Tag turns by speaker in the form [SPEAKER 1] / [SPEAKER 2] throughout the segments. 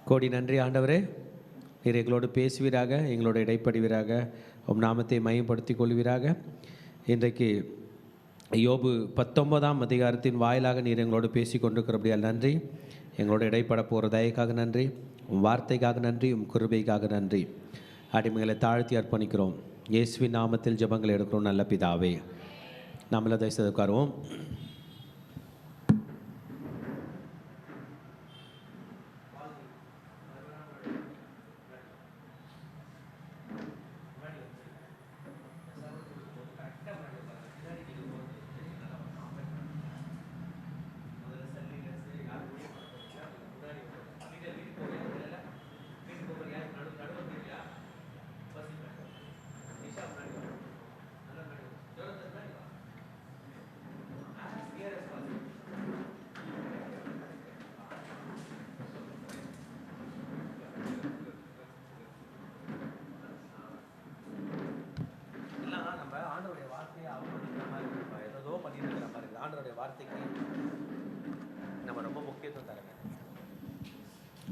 [SPEAKER 1] கோடி நன்றி ஆண்டவரே, நீர் எங்களோடு பேசுவீராக, எங்களோட இடைப்படுவீராக, உம் நாமத்தை மையப்படுத்தி கொள்வீராக. இன்றைக்கு யோபு 19ஆம் அதிகாரத்தின் வாயிலாக நீர் எங்களோடு பேசி கொண்டிருக்கிறபடியால் நன்றி. எங்களோட இடைப்பட போகிற தயக்காக நன்றி, உம் வார்த்தைக்காக நன்றி, உம் கிருபைக்காக நன்றி. அடிமைகளை தாழ்த்தி அர்ப்பணிக்கிறோம். இயேசுவின் நாமத்தில் ஜெபங்கள் எடுக்கிறோம் நல்ல பிதாவே. நம்மள தயவுசெய்து உட்காருவோம்.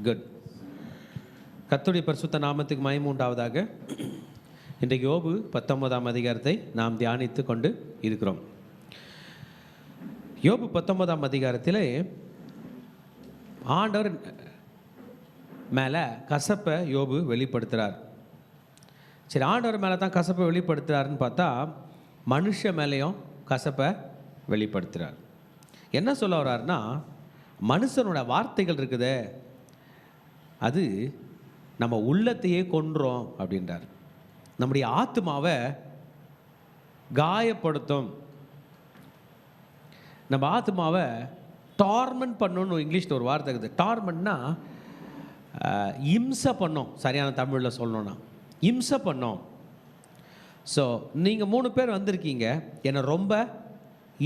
[SPEAKER 1] குட். கர்த்தருடைய பரிசுத்த நாமத்துக்கு மகிமை உண்டாவதாக. இன்றைக்கு யோபு 19ஆம் அதிகாரத்தை நாம் தியானித்து கொண்டு இருக்கிறோம். யோபு 19ஆம் அதிகாரத்திலே ஆண்டவர் மேலே கசப்பை யோபு வெளிப்படுத்துகிறார். சரி, ஆண்டவர் மேலே தான் கசப்பை வெளிப்படுத்துகிறாருன்னு பார்த்தா மனுஷ மேலேயும் கசப்பை வெளிப்படுத்துகிறார். என்ன சொல்ல வர்றாருன்னா, மனுஷனோட வார்த்தைகள் இருக்குதே, அது நம்ம உள்ளத்தையே கொன்றோம் அப்படின்றார். நம்முடைய ஆத்மாவை காயப்படுத்தும், நம்ம ஆத்மாவை டார்மெண்ட் பண்ணணும்னு இங்கிலீஷில் ஒரு வார்த்தை இருக்குது. டார்மெண்ட்னா இம்சை பண்ணோம், சரியான தமிழில் சொல்லணும்னா இம்சை பண்ணோம். ஸோ நீங்கள் 3 பேர் வந்திருக்கீங்க, என்னை ரொம்ப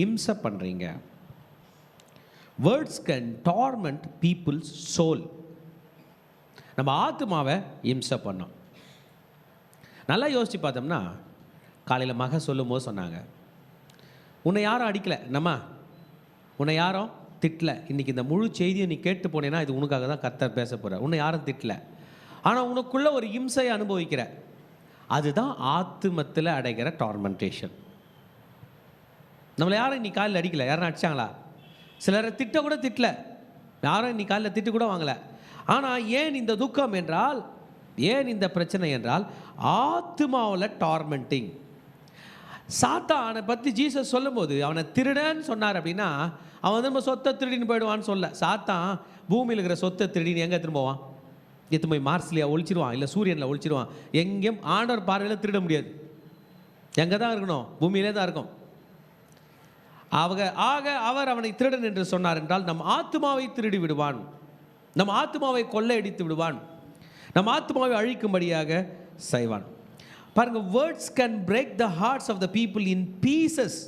[SPEAKER 1] இம்சை பண்ணுறீங்க. Words can torment people's soul. நம்ம ஆத்மாவை இம்சை பண்ணோம். நல்லா யோசித்து பார்த்தோம்னா, காலையில் மக சொல்லும் போது சொன்னாங்க, உன்னை யாரும் அடிக்கலை, உன்னை யாரும் திட்டலை, இன்றைக்கி இந்த முழு செய்தியை நீ கேட்டு போனேன்னா இது உனக்காக தான் கர்த்தர் பேச போகிற, உன்னை யாரும் திட்டலை, ஆனால் உனக்குள்ளே ஒரு இம்சையை அனுபவிக்கிற. அதுதான் ஆத்மத்தில் அடைகிற டார்மெண்டேஷன். நம்மளை யாரும் இன்னைக்கு காலையில் அடிக்கலை, யாரும் அடித்தாங்களா? சிலரை திட்ட கூட திட்டலை, யாரும் இன்னைக்கு காலையில் திட்டு கூட வாங்கலை. ஆனால் ஏன் இந்த துக்கம் என்றால், ஏன் இந்த பிரச்சனை என்றால், ஆத்மாவில் டார்மெண்டிங். சாத்தானை பற்றி ஜீசஸ் சொல்லும்போது அவனை திருடன்னு சொன்னார் அப்படின்னா, அவன் திரும்ப சொத்தை திருடின்னு போயிடுவான்னு சொல்ல. சாத்தான் பூமியில் இருக்கிற சொத்தை திருடின்னு எங்கே திரும்புவான்? எத்து போய் மார்ஸ்லியா ஒழிச்சிடுவான், இல்லை சூரியனில் ஒழிச்சிடுவான். எங்கேயும் ஆண்டவர் பார்வையில் திருட முடியாது. எங்கே தான் இருக்கணும்? பூமியிலே தான் இருக்கும். அவர் அவனை திருடன் என்று சொன்னார் என்றால், நம் ஆத்மாவை திருடி விடுவான், நம் ஆத்மாவை கொள்ளையடித்து விடுவான், நம் ஆத்மாவை அழிக்கும்படியாக செய்வான். பாருங்க, words can break the hearts of the people in pieces.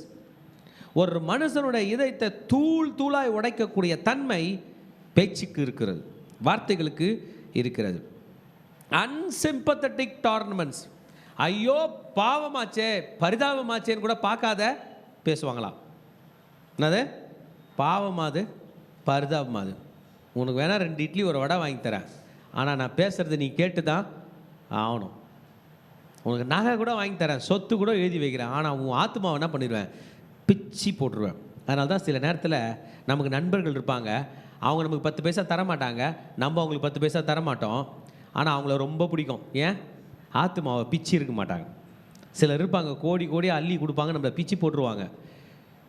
[SPEAKER 1] ஒரு மனுஷனுடைய இதயத்தை தூள் தூளாய் உடைக்கக்கூடிய தன்மை பேச்சுக்கு இருக்கிறது, வார்த்தைகளுக்கு இருக்கிறது. அன்சிம்பத்தட்டிக் டார்னமெண்ட்ஸ், ஐயோ பாவமாச்சே பரிதாபமாச்சேன்னு கூட பார்க்காத பேசுவாங்களாம். என்னது பாவமாது பரிதாபமாது? உனக்கு வேணால் 2 இட்லி ஒரு வடை வாங்கி தரேன், ஆனால் நான் பேசுகிறது நீ கேட்டு தான் ஆகணும். உனக்கு நகை கூட வாங்கி தரேன், சொத்து கூட எழுதி வைக்கிறேன், ஆனால் உன் ஆத்மாவை என்ன பண்ணிடுவேன்? பிச்சு போட்டுருவேன். அதனால தான் சில நேரத்தில் நமக்கு நண்பர்கள் இருப்பாங்க, அவங்க நமக்கு 10 பைசா தரமாட்டாங்க, நம்ம அவங்களுக்கு 10 பைசா தரமாட்டோம், ஆனால் அவங்கள ரொம்ப பிடிக்கும். ஏன்? ஆத்மாவை பிச்சு இருக்க மாட்டாங்க. சிலர் இருப்பாங்க, கோடி கோடியாக அள்ளி கொடுப்பாங்க, நம்மளை பிச்சு போட்டுருவாங்க,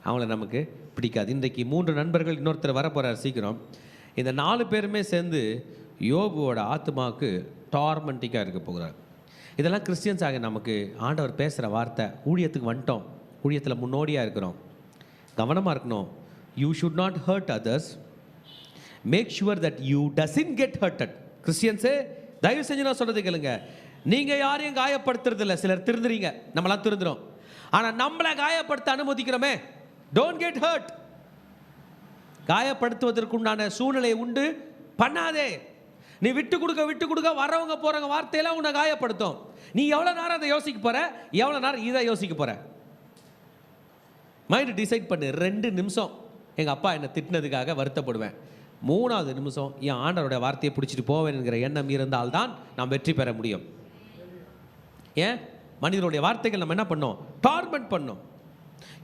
[SPEAKER 1] அவங்கள நமக்கு பிடிக்காது. இன்றைக்கு 3 நண்பர்கள், இன்னொருத்தர் வரப்போகிறார் சீக்கிரம். இந்த 4 பேருமே சேர்ந்து யோபுவோட ஆத்மாவுக்கு டார்மெண்டிக்காக இருக்க போகிறார். இதெல்லாம் கிறிஸ்டியன்ஸாக நமக்கு ஆண்டவர் பேசுகிற வார்த்தை. ஊழியத்துக்கு வந்துட்டோம், ஊழியத்தில் முன்னோடியாக இருக்கிறோம், கவனமாக இருக்கணும். You should not hurt others, make sure that you doesn't get hurted. கிறிஸ்டியன்ஸே தயவு செஞ்சு நான் சொல்கிறது கேளுங்க, நீங்கள் யாரையும் காயப்படுத்துறது இல்லை. சிலர் திருந்துறீங்க, நம்மளாம் திருந்துறோம், ஆனால் நம்மளை காயப்படுத்த அனுமதிக்கிறோமே. Don't get hurt. காயப்படுத்துவதற்குண்டான சூழ்நிலை உண்டு பண்ணாதே. நீ விட்டு கொடுக்க வரவங்க போகிறவங்க வார்த்தையெல்லாம் உன்னை காயப்படுத்தும். நீ எவ்வளோ நேரம் அதை யோசிக்க போகிற, எவ்வளோ நேரம் இதை யோசிக்க போகிற? மைண்டு டிசைட் பண்ணு. 2 நிமிஷம் எங்கள் அப்பா என்னை திட்டினதுக்காக வருத்தப்படுவேன், 3வது நிமிஷம் என் ஆண்டவருடைய வார்த்தையை பிடிச்சிட்டு போவேன் என்கிற எண்ணம் இருந்தால்தான் நாம் வெற்றி பெற முடியும். ஏன் மனிதனுடைய வார்த்தைகள் நம்ம என்ன பண்ணோம்? டார்மெண்ட் பண்ணோம்.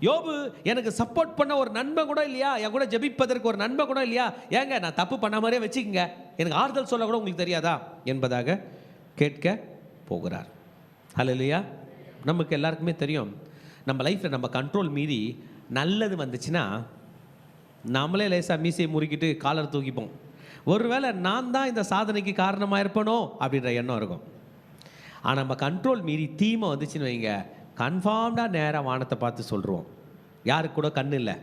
[SPEAKER 1] யோபு எனக்கு சப்போர்ட் பண்ண ஒரு நண்பன் கூட இல்லையா, என் கூட ஜெபிப்பதற்கு ஒரு நண்பன் கூட இல்லையா, ஏங்க நான் தப்பு பண்ண மாதிரியே வச்சுக்கங்க, எனக்கு ஆறுதல் சொல்ல கூட உங்களுக்கு தெரியாதா என்பதாக கேட்க போகிறார். ஹல்லேலூயா. நமக்கு எல்லாருக்குமே தெரியும், நம்ம லைஃப்பில் நம்ம கண்ட்ரோல் மீறி நல்லது வந்துச்சுன்னா நம்மளே லேசாக மீசையை முறுக்கிட்டு காலர் தூக்கிப்போம். ஒருவேளை நான் தான் இந்த சாதனைக்கு காரணமாக இருப்பனோ அப்படின்ற எண்ணம் இருக்கும். ஆனால் நம்ம கண்ட்ரோல் மீறி தீமை வந்துச்சுன்னு வைங்க, கன்ஃபார்ம்டாக நேராக வானத்தை பார்த்து சொல்கிறோம், யாருக்கு கூட கண்ணு இல்லை.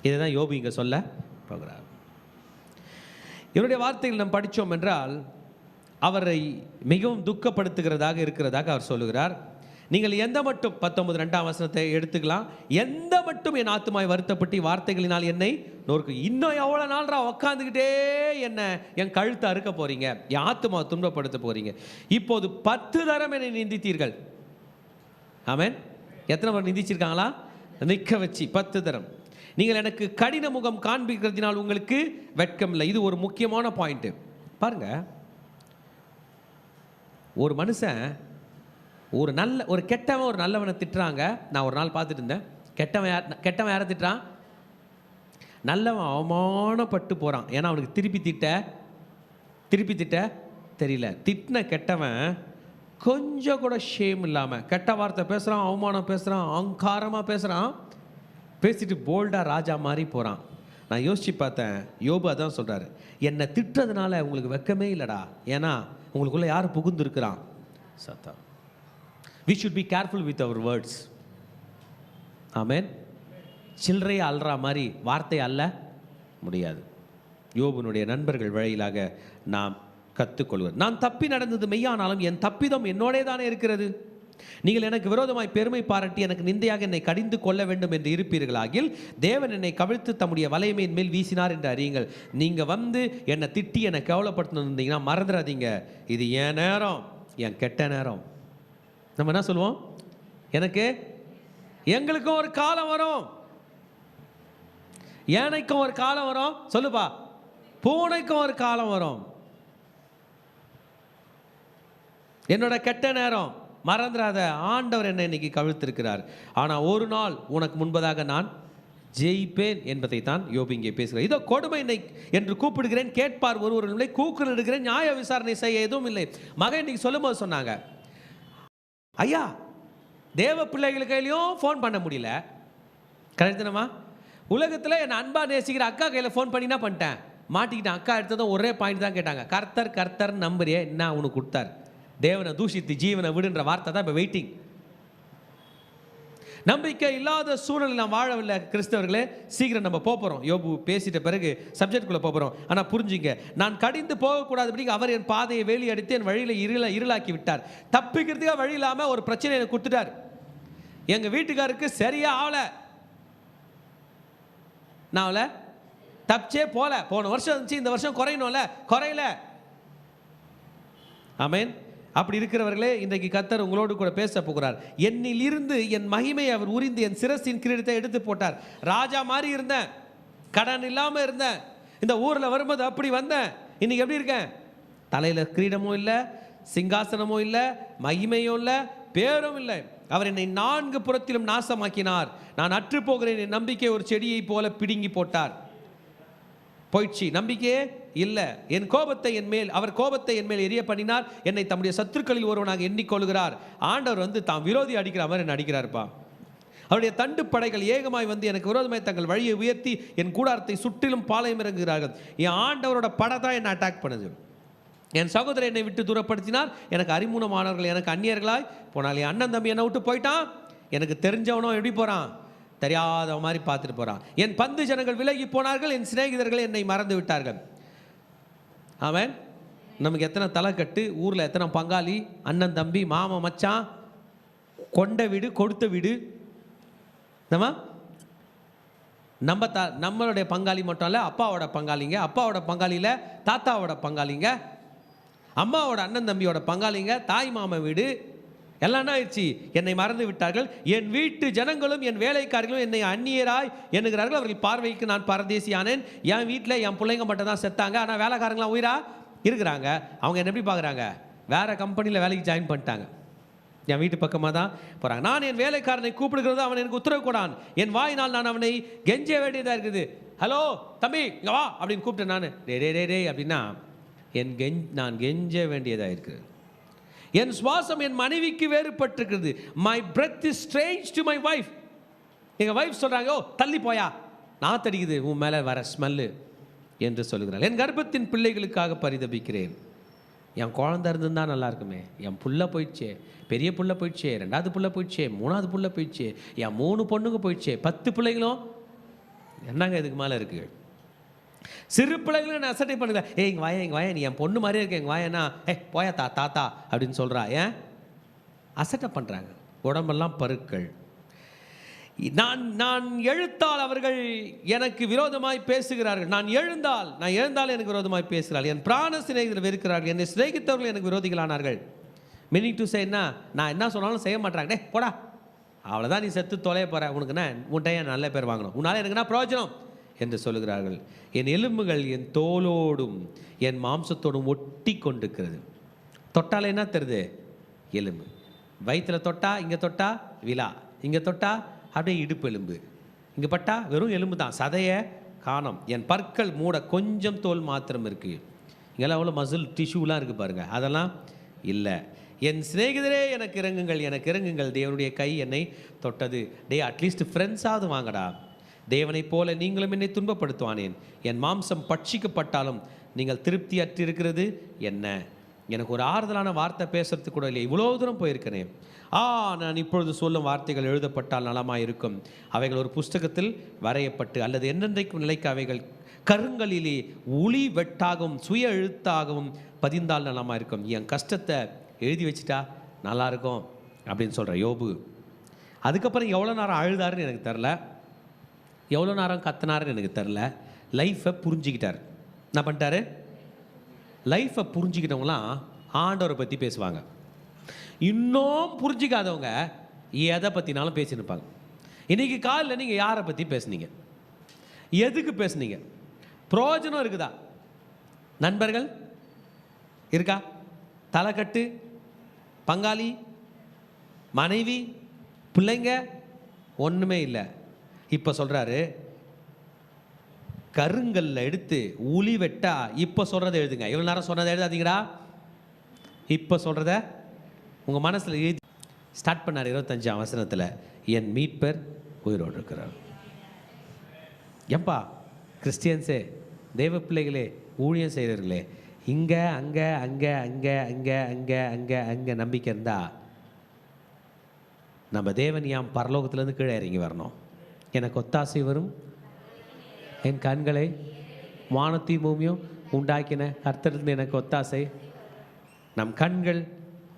[SPEAKER 1] இதுதான் யோபு இங்கே சொல்ல போகிறார். இவருடைய வார்த்தைகள் நாம் படித்தோம் என்றால் அவரை மிகவும் துக்கப்படுத்துகிறதாக இருக்கிறதாக அவர் சொல்லுகிறார். நீங்கள் எந்த மட்டும் 19:2 எடுத்துக்கலாம். எந்த மட்டும் என் ஆத்துமாய் வருத்தப்பட்டு வார்த்தைகளினால் என்னை நோருக்கு, இன்னும் எவ்வளோ நாள்ரா உட்காந்துக்கிட்டே என்ன என் கழுத்தை அறுக்க போறீங்க, என் ஆத்துமாவை துன்பப்படுத்த போறீங்க. இப்போது 10 தரம் என்னை நிந்தித்தீர்கள். ஆமென். எத்தனை முறை நிந்திச்சிருக்காங்களா? நிற்க வச்சு 10 தரம். நீங்கள் எனக்கு கடின முகம் காண்பிக்கிறதுனால் உங்களுக்கு வெட்கம் இல்லை. இது ஒரு முக்கியமான பாயிண்ட். பாருங்க, ஒரு மனுஷன் ஒரு கெட்டவன் ஒரு நல்லவனை திட்டுறாங்க. நான் ஒரு நாள் பார்த்துட்டு இருந்தேன். கெட்டவன் யாரை திட்டுறான்? நல்லவன் அவமானப்பட்டு போகிறான். ஏன்னா அவனுக்கு திருப்பி திட்ட தெரியல. திட்டின கெட்டவன் கொஞ்சம் கூட ஷேம் இல்லாமல் கெட்ட வார்த்தை பேசுகிறான், அவமானம் பேசுகிறான், அகங்காரமாக பேசுகிறான், பேசிட்டு போல்டாக ராஜா மாதிரி போகிறான். நான் யோசித்து பார்த்தேன், யோபு அதான் சொல்கிறாரு, என்னை திட்டுறதுனால உங்களுக்கு வெக்கமே இல்லைடா. ஏன்னா உங்களுக்குள்ளே யார் புகுந்துருக்கிறான்? சத்தம். We should be careful with our words. ஆமென். சில்லறையை அல்ற மாதிரி வார்த்தை அல்ல முடியாது. யோபுனுடைய நண்பர்கள் வழியிலாக நாம் கற்றுக்கொள்வது, நான் தப்பி நடந்தது மெய்யானாலும் என் தப்பிதம் என்னோடே தானே இருக்கிறது. நீங்கள் எனக்கு விரோதமாய் பெருமை பாராட்டி எனக்கு நிந்தையாக என்னை கடிந்து கொள்ள வேண்டும் என்று இருப்பீர்களாகில் தேவன் என்னை கவிழ்த்து தம்முடைய வலைமையின் மேல் வீசினார் என்று அறியுங்கள். நீங்கள் வந்து என்னை திட்டி என்னை கேவலப்படுத்தினீங்கன்னா மறந்துடாதீங்க, இது என் நேரம், என் கெட்ட நேரம். நம்ம என்ன சொல்லுவோம்? எங்களுக்கும் ஒரு காலம் வரும், யானைக்கும் ஒரு காலம் வரும், சொல்லுப்பா, பூனைக்கும் ஒரு காலம் வரும். என்னோட கெட்ட நேரம் மறந்துடாத, ஆண்டவர் என்னை இன்னைக்கு கவிழ்த்திருக்கிறார். ஆனால் ஒரு நாள் உனக்கு முன்பதாக நான் ஜெயிப்பேன் என்பதை தான் யோபு இங்கே பேசுகிறார். இதோ கொடுமை என்று கூப்பிடுகிறேன், கேட்பார் ஒருவர் இல்லை, கூக்குரல் இடுகிறேன், நியாய விசாரணை செய்ய எதுவும் இல்லை. மகன் இன்னைக்கு சொல்லும்போது சொன்னாங்க, ஐயா தேவ பிள்ளைகள் கையிலையும் ஃபோன் பண்ண முடியல. கரெக்டுனமா? உலகத்தில் என் அன்பா நேசிக்கிற அக்கா கையில் ஃபோன் பண்ணினா பண்ணிட்டேன், மாட்டிக்கிட்டேன். அக்கா எடுத்ததும் ஒரே பாயிண்ட் தான் கேட்டாங்க, கர்த்தர் நம்புறியே, என்ன உனக்கு கொடுத்தார்? தேவனை தூஷித்து ஜீவனை விடுன்ற வார்த்தை தான் இப்போ வெயிட்டிங். நம்பிக்கை இல்லாத சூழலில் நாம் வாழவில்லை கிறிஸ்தவர்களே. சீக்கிரம் நம்ம போகிறோம், யோபு பேசிட்ட பிறகு சப்ஜெக்டுக்குள்ளே போகிறோம். ஆனால் புரிஞ்சுங்க, நான் கடிந்து போகக்கூடாது, அவர் என் பாதையை வேலி அடித்து என் வழியில் இருளாக்கி விட்டார். தப்பிக்கிறதுக்காக வழி இல்லாமல் ஒரு பிரச்சனை எனக்கு கொடுத்துட்டார். எங்கள் வீட்டுக்காருக்கு சரியா ஆகலை, நான் அவளை தப்பிச்சே போல. போன வருஷம் இருந்துச்சு, இந்த வருஷம் குறையணும்ல, குறையல. ஆமென். அப்படி இருக்கிறவர்களே, இன்றைக்கு கர்த்தர் உங்களோடு கூட பேச போகிறார். என்னில் இருந்து என் மகிமையை அவர் உரிந்து என் சிரசின் கிரீடத்தை எடுத்து போட்டார். ராஜா மாதிரி இருந்தேன், கடன் இல்லாமல் இருந்தேன், இந்த ஊரில் வரும்போது அப்படி வந்தேன். இன்னைக்கு எப்படி இருக்கேன்? தலையில் கிரீடமும் இல்லை, சிங்காசனமும் இல்லை, மகிமையும் இல்லை, பேரும் இல்லை. அவர் என்னை 4 புறத்திலும் நாசமாக்கினார். நான் அற்று போகிறேன், என் நம்பிக்கை ஒரு செடியை போல பிடுங்கி போட்டார். போயிடுச்சு, நம்பிக்கையே இல்லை. அவர் கோபத்தை என் மேல் எரிய பண்ணினார். என்னை தம்முடைய சத்துருக்களில் ஒருவனாக எண்ணிக்கொள்கிறார். ஆண்டவர் தாம் விரோதி அடிக்கிற மாதிரி என்ன அடிக்கிறார்ப்பா. அவருடைய தண்டு படைகள் ஏகமாய் வந்து எனக்கு விரோதமாய் தங்கள் வழியை உயர்த்தி என் கூடாரத்தை சுற்றிலும் பாளையம் இறங்குகிறார்கள். என் ஆண்டவரோட படை தான் என்னை அட்டாக் பண்ணுது. என் சகோதரர் என்னை விட்டு தூரப்படுத்தினார். எனக்கு அறிமுகமானவர்கள் எனக்கு அந்நியர்களாய் போனால். என் அண்ணன் தம்பி என்னை விட்டு போயிட்டான். எனக்கு தெரிஞ்சவனோ எப்படி போகிறான்? தெரியாத மாதிரி பார்த்துட்டு போகிறான். என் பந்து ஜனங்கள் விலகி போனார்கள், என் சிநேகிதர்கள் என்னை மறந்து விட்டார்கள். ஆமென். நமக்கு எத்தனை தலைக்கட்டு, ஊரில் எத்தனை பங்காளி, அண்ணன் தம்பி, மாமன் மச்சான், கொண்ட வீடு கொடுத்த வீடு. நம்மளுடைய பங்காளி மட்டும் இல்லை, அப்பாவோட பங்காளிங்க, அப்பாவோட பங்காளியில் தாத்தாவோட பங்காளிங்க, அம்மாவோட அண்ணன் தம்பியோட பங்காளிங்க, தாய் மாமன் வீடு, எல்லாம் என்ன ஆயிடுச்சு? என்னை மறந்து விட்டார்கள், என் வீட்டு ஜனங்களும் என் வேலைக்காரர்களும் என்னை அந்நியராய் எண்ணுகிறார்கள், அவர்கள் பார்வைக்கு நான் பரதேசியானேன். என் வீட்டில் என் பிள்ளைங்க மட்டும் தான் செத்தாங்க, ஆனால் வேலைக்காரங்களாம் உயிரா இருக்கிறாங்க. அவங்க என்ன எப்படி பார்க்குறாங்க? வேறு கம்பெனியில் வேலைக்கு ஜாயின் பண்ணிட்டாங்க, என் வீட்டு பக்கமாக தான் போகிறாங்க. நான் என் வேலைக்காரனை கூப்பிடுகிறது அவன் எனக்கு உத்தரவு கொடான், என் வாயினால் நான் அவனை கெஞ்ச வேண்டியதாக இருக்குது. ஹலோ தம்பி இங்கே வா அப்படின்னு கூப்பிட்டேன் நான், டே அப்படின்னா நான் கெஞ்ச வேண்டியதாக இருக்குது. என் சுவாசம் என் மனைவிக்கு வேறுபட்டிருக்கிறது. My breath is strange to my wife. எங்கள் வைஃப் சொல்கிறாங்க, ஓ தள்ளி போயா, நான் தடிக்குது உன் மேலே வர ஸ்மெல்லு என்று சொல்லுகிறாள். என் கர்ப்பத்தின் பிள்ளைகளுக்காக பரிதபிக்கிறேன். என் குழந்தை இருந்துருந்தா நல்லா இருக்குமே, என் புள்ள போயிடுச்சே, பெரிய புள்ள போயிடுச்சே, 2வது புள்ள போயிடுச்சே, 3வது புள்ள போயிடுச்சே, என் 3 பொண்ணுங்க போயிடுச்சே, 10 பிள்ளைகளும் என்னங்க இதுக்கு மேலே இருக்குது? சிறு பிள்ளைகளும் நான் அசட்டை பண்ணுங்க, இங்கே வாயா நீ என் பொண்ணு மாதிரியே இருக்க, எங்கள் வாயனா போயா தாத்தா அப்படின்னு சொல்கிறா. ஏன் அசட்டை பண்ணுறாங்க? உடம்பெல்லாம் பருக்கள். நான் எழுத்தால் அவர்கள் எனக்கு விரோதமாய் பேசுகிறார்கள், நான் எழுந்தால் எனக்கு விரோதமாய் பேசுகிறார்கள், என் பிராண சிநேகிதர் வெறுக்கிறார்கள், என்னை சிநேகித்தவர்கள் எனக்கு விரோதிகளானார்கள். மீனிங் டு சே, நான் என்ன சொன்னாலும் செய்ய மாட்டாங்க, போடா அவ்வளோதான், நீ செத்து தொலைய போகிற, உனக்குன்னா உன்கிட்ட நல்ல பேர் வாங்கணும், உன்னால் எனக்கு என்ன பிரயோஜனம் என்று சொல்லுகிறார்கள். என் எலும்புகள் என் தோலோடும் என் மாம்சத்தோடும் ஒட்டி கொண்டிருக்கிறது. தொட்டால் என்ன தருது? எலும்பு. வயிற்றில் தொட்டா, இங்கே தொட்டா விழா, இங்கே தொட்டா அப்படியே இடுப்பு எலும்பு, இங்கே பட்டா வெறும் எலும்பு தான், சதையை காணோம். என் பற்கள் மூட கொஞ்சம் தோல் மாத்திரம் இருக்குது. இங்கெல்லாம் அவ்வளோ மசில் டிஷ்யூலாம் இருக்குது பாருங்கள், அதெல்லாம் இல்லை. என் சிநேகிதரே எனக்கு இறங்குங்கள், தேவனுடைய கை என்னை தொட்டது. அட்லீஸ்ட் ஃப்ரெண்ட்ஸாவது வாங்கடா, தேவனைப் போல நீங்களும் என்னை துன்பப்படுத்துவானேன். என் மாம்சம் பட்சிக்கப்பட்டாலும் நீங்கள் திருப்தி அற்றிருக்கிறது என்ன? எனக்கு ஒரு ஆறுதலான வார்த்தை பேசுறதுக்கு கூட இல்லை, இவ்வளோ தூரம் போயிருக்கிறேன். நான் இப்பொழுது சொல்லும் வார்த்தைகள் எழுதப்பட்டால் நலமாக இருக்கும், அவைகள் ஒரு புஸ்தகத்தில் வரையப்பட்டு அல்லது என்னென்றைக்கும் நிலைக்க அவைகள் கருங்கலிலே ஒளி வெட்டாகவும் சுய எழுத்தாகவும் பதிந்தால் நலமாக இருக்கும். என் கஷ்டத்தை எழுதி வச்சுட்டா நல்லாயிருக்கும் அப்படின்னு சொல்கிற யோபு. அதுக்கப்புறம் எவ்வளோ நேரம் அழுதாருன்னு எனக்கு தெரில, எவ்வளோ நேரம் கத்தினாருன்னு எனக்கு தெரில. லைஃப்பை புரிஞ்சுக்கிட்டார். என்ன பண்ணிட்டாரு? லைஃப்பை புரிஞ்சுக்கிட்டவங்களாம் ஆண்டவரை பற்றி பேசுவாங்க. இன்னும் புரிஞ்சிக்காதவங்க எதை பற்றினாலும் பேசினிருப்பாங்க. இன்றைக்கி காலையில் நீங்கள் யாரை பற்றி பேசுனீங்க? எதுக்கு பேசுனீங்க? பிரயோஜனம் இருக்குதா? நண்பர்கள் இருக்கா? தலைக்கட்டு, பங்காளி, மனைவி, பிள்ளைங்க ஒன்றுமே இல்லை. இப்போ சொல்கிறாரு, கருங்கல்ல எடுத்து உளி வெட்டா. இப்போ சொல்கிறத எழுதுங்க, இவ்வளோ நேரம் சொன்னதை எழுதாதீங்கடா, இப்போ சொல்கிறத உங்கள் மனசில் எழுதி ஸ்டார்ட் பண்ணார். 25ஆம் வசனத்தில், என் மீட்பர் உயிரோடு இருக்கிறார். ஏன்பா கிறிஸ்டியன்ஸே, தெய்வ பிள்ளைகளே, ஊழியம் செய்கிறவர்களே, இங்கே அங்கே அங்கே அங்கே அங்கே அங்கே அங்கே அங்கே நம்பிக்கை இருந்தால் நம்ம தேவன் ஏன் பரலோகத்துலேருந்து கீழே இறங்கி வரணும்? எனக்கு ஒத்தாசை வரும், என் கண்களை வானத்தையும் பூமியும் உண்டாக்கின கர்த்தரிலிருந்து எனக்கு ஒத்தாசை. நம் கண்கள்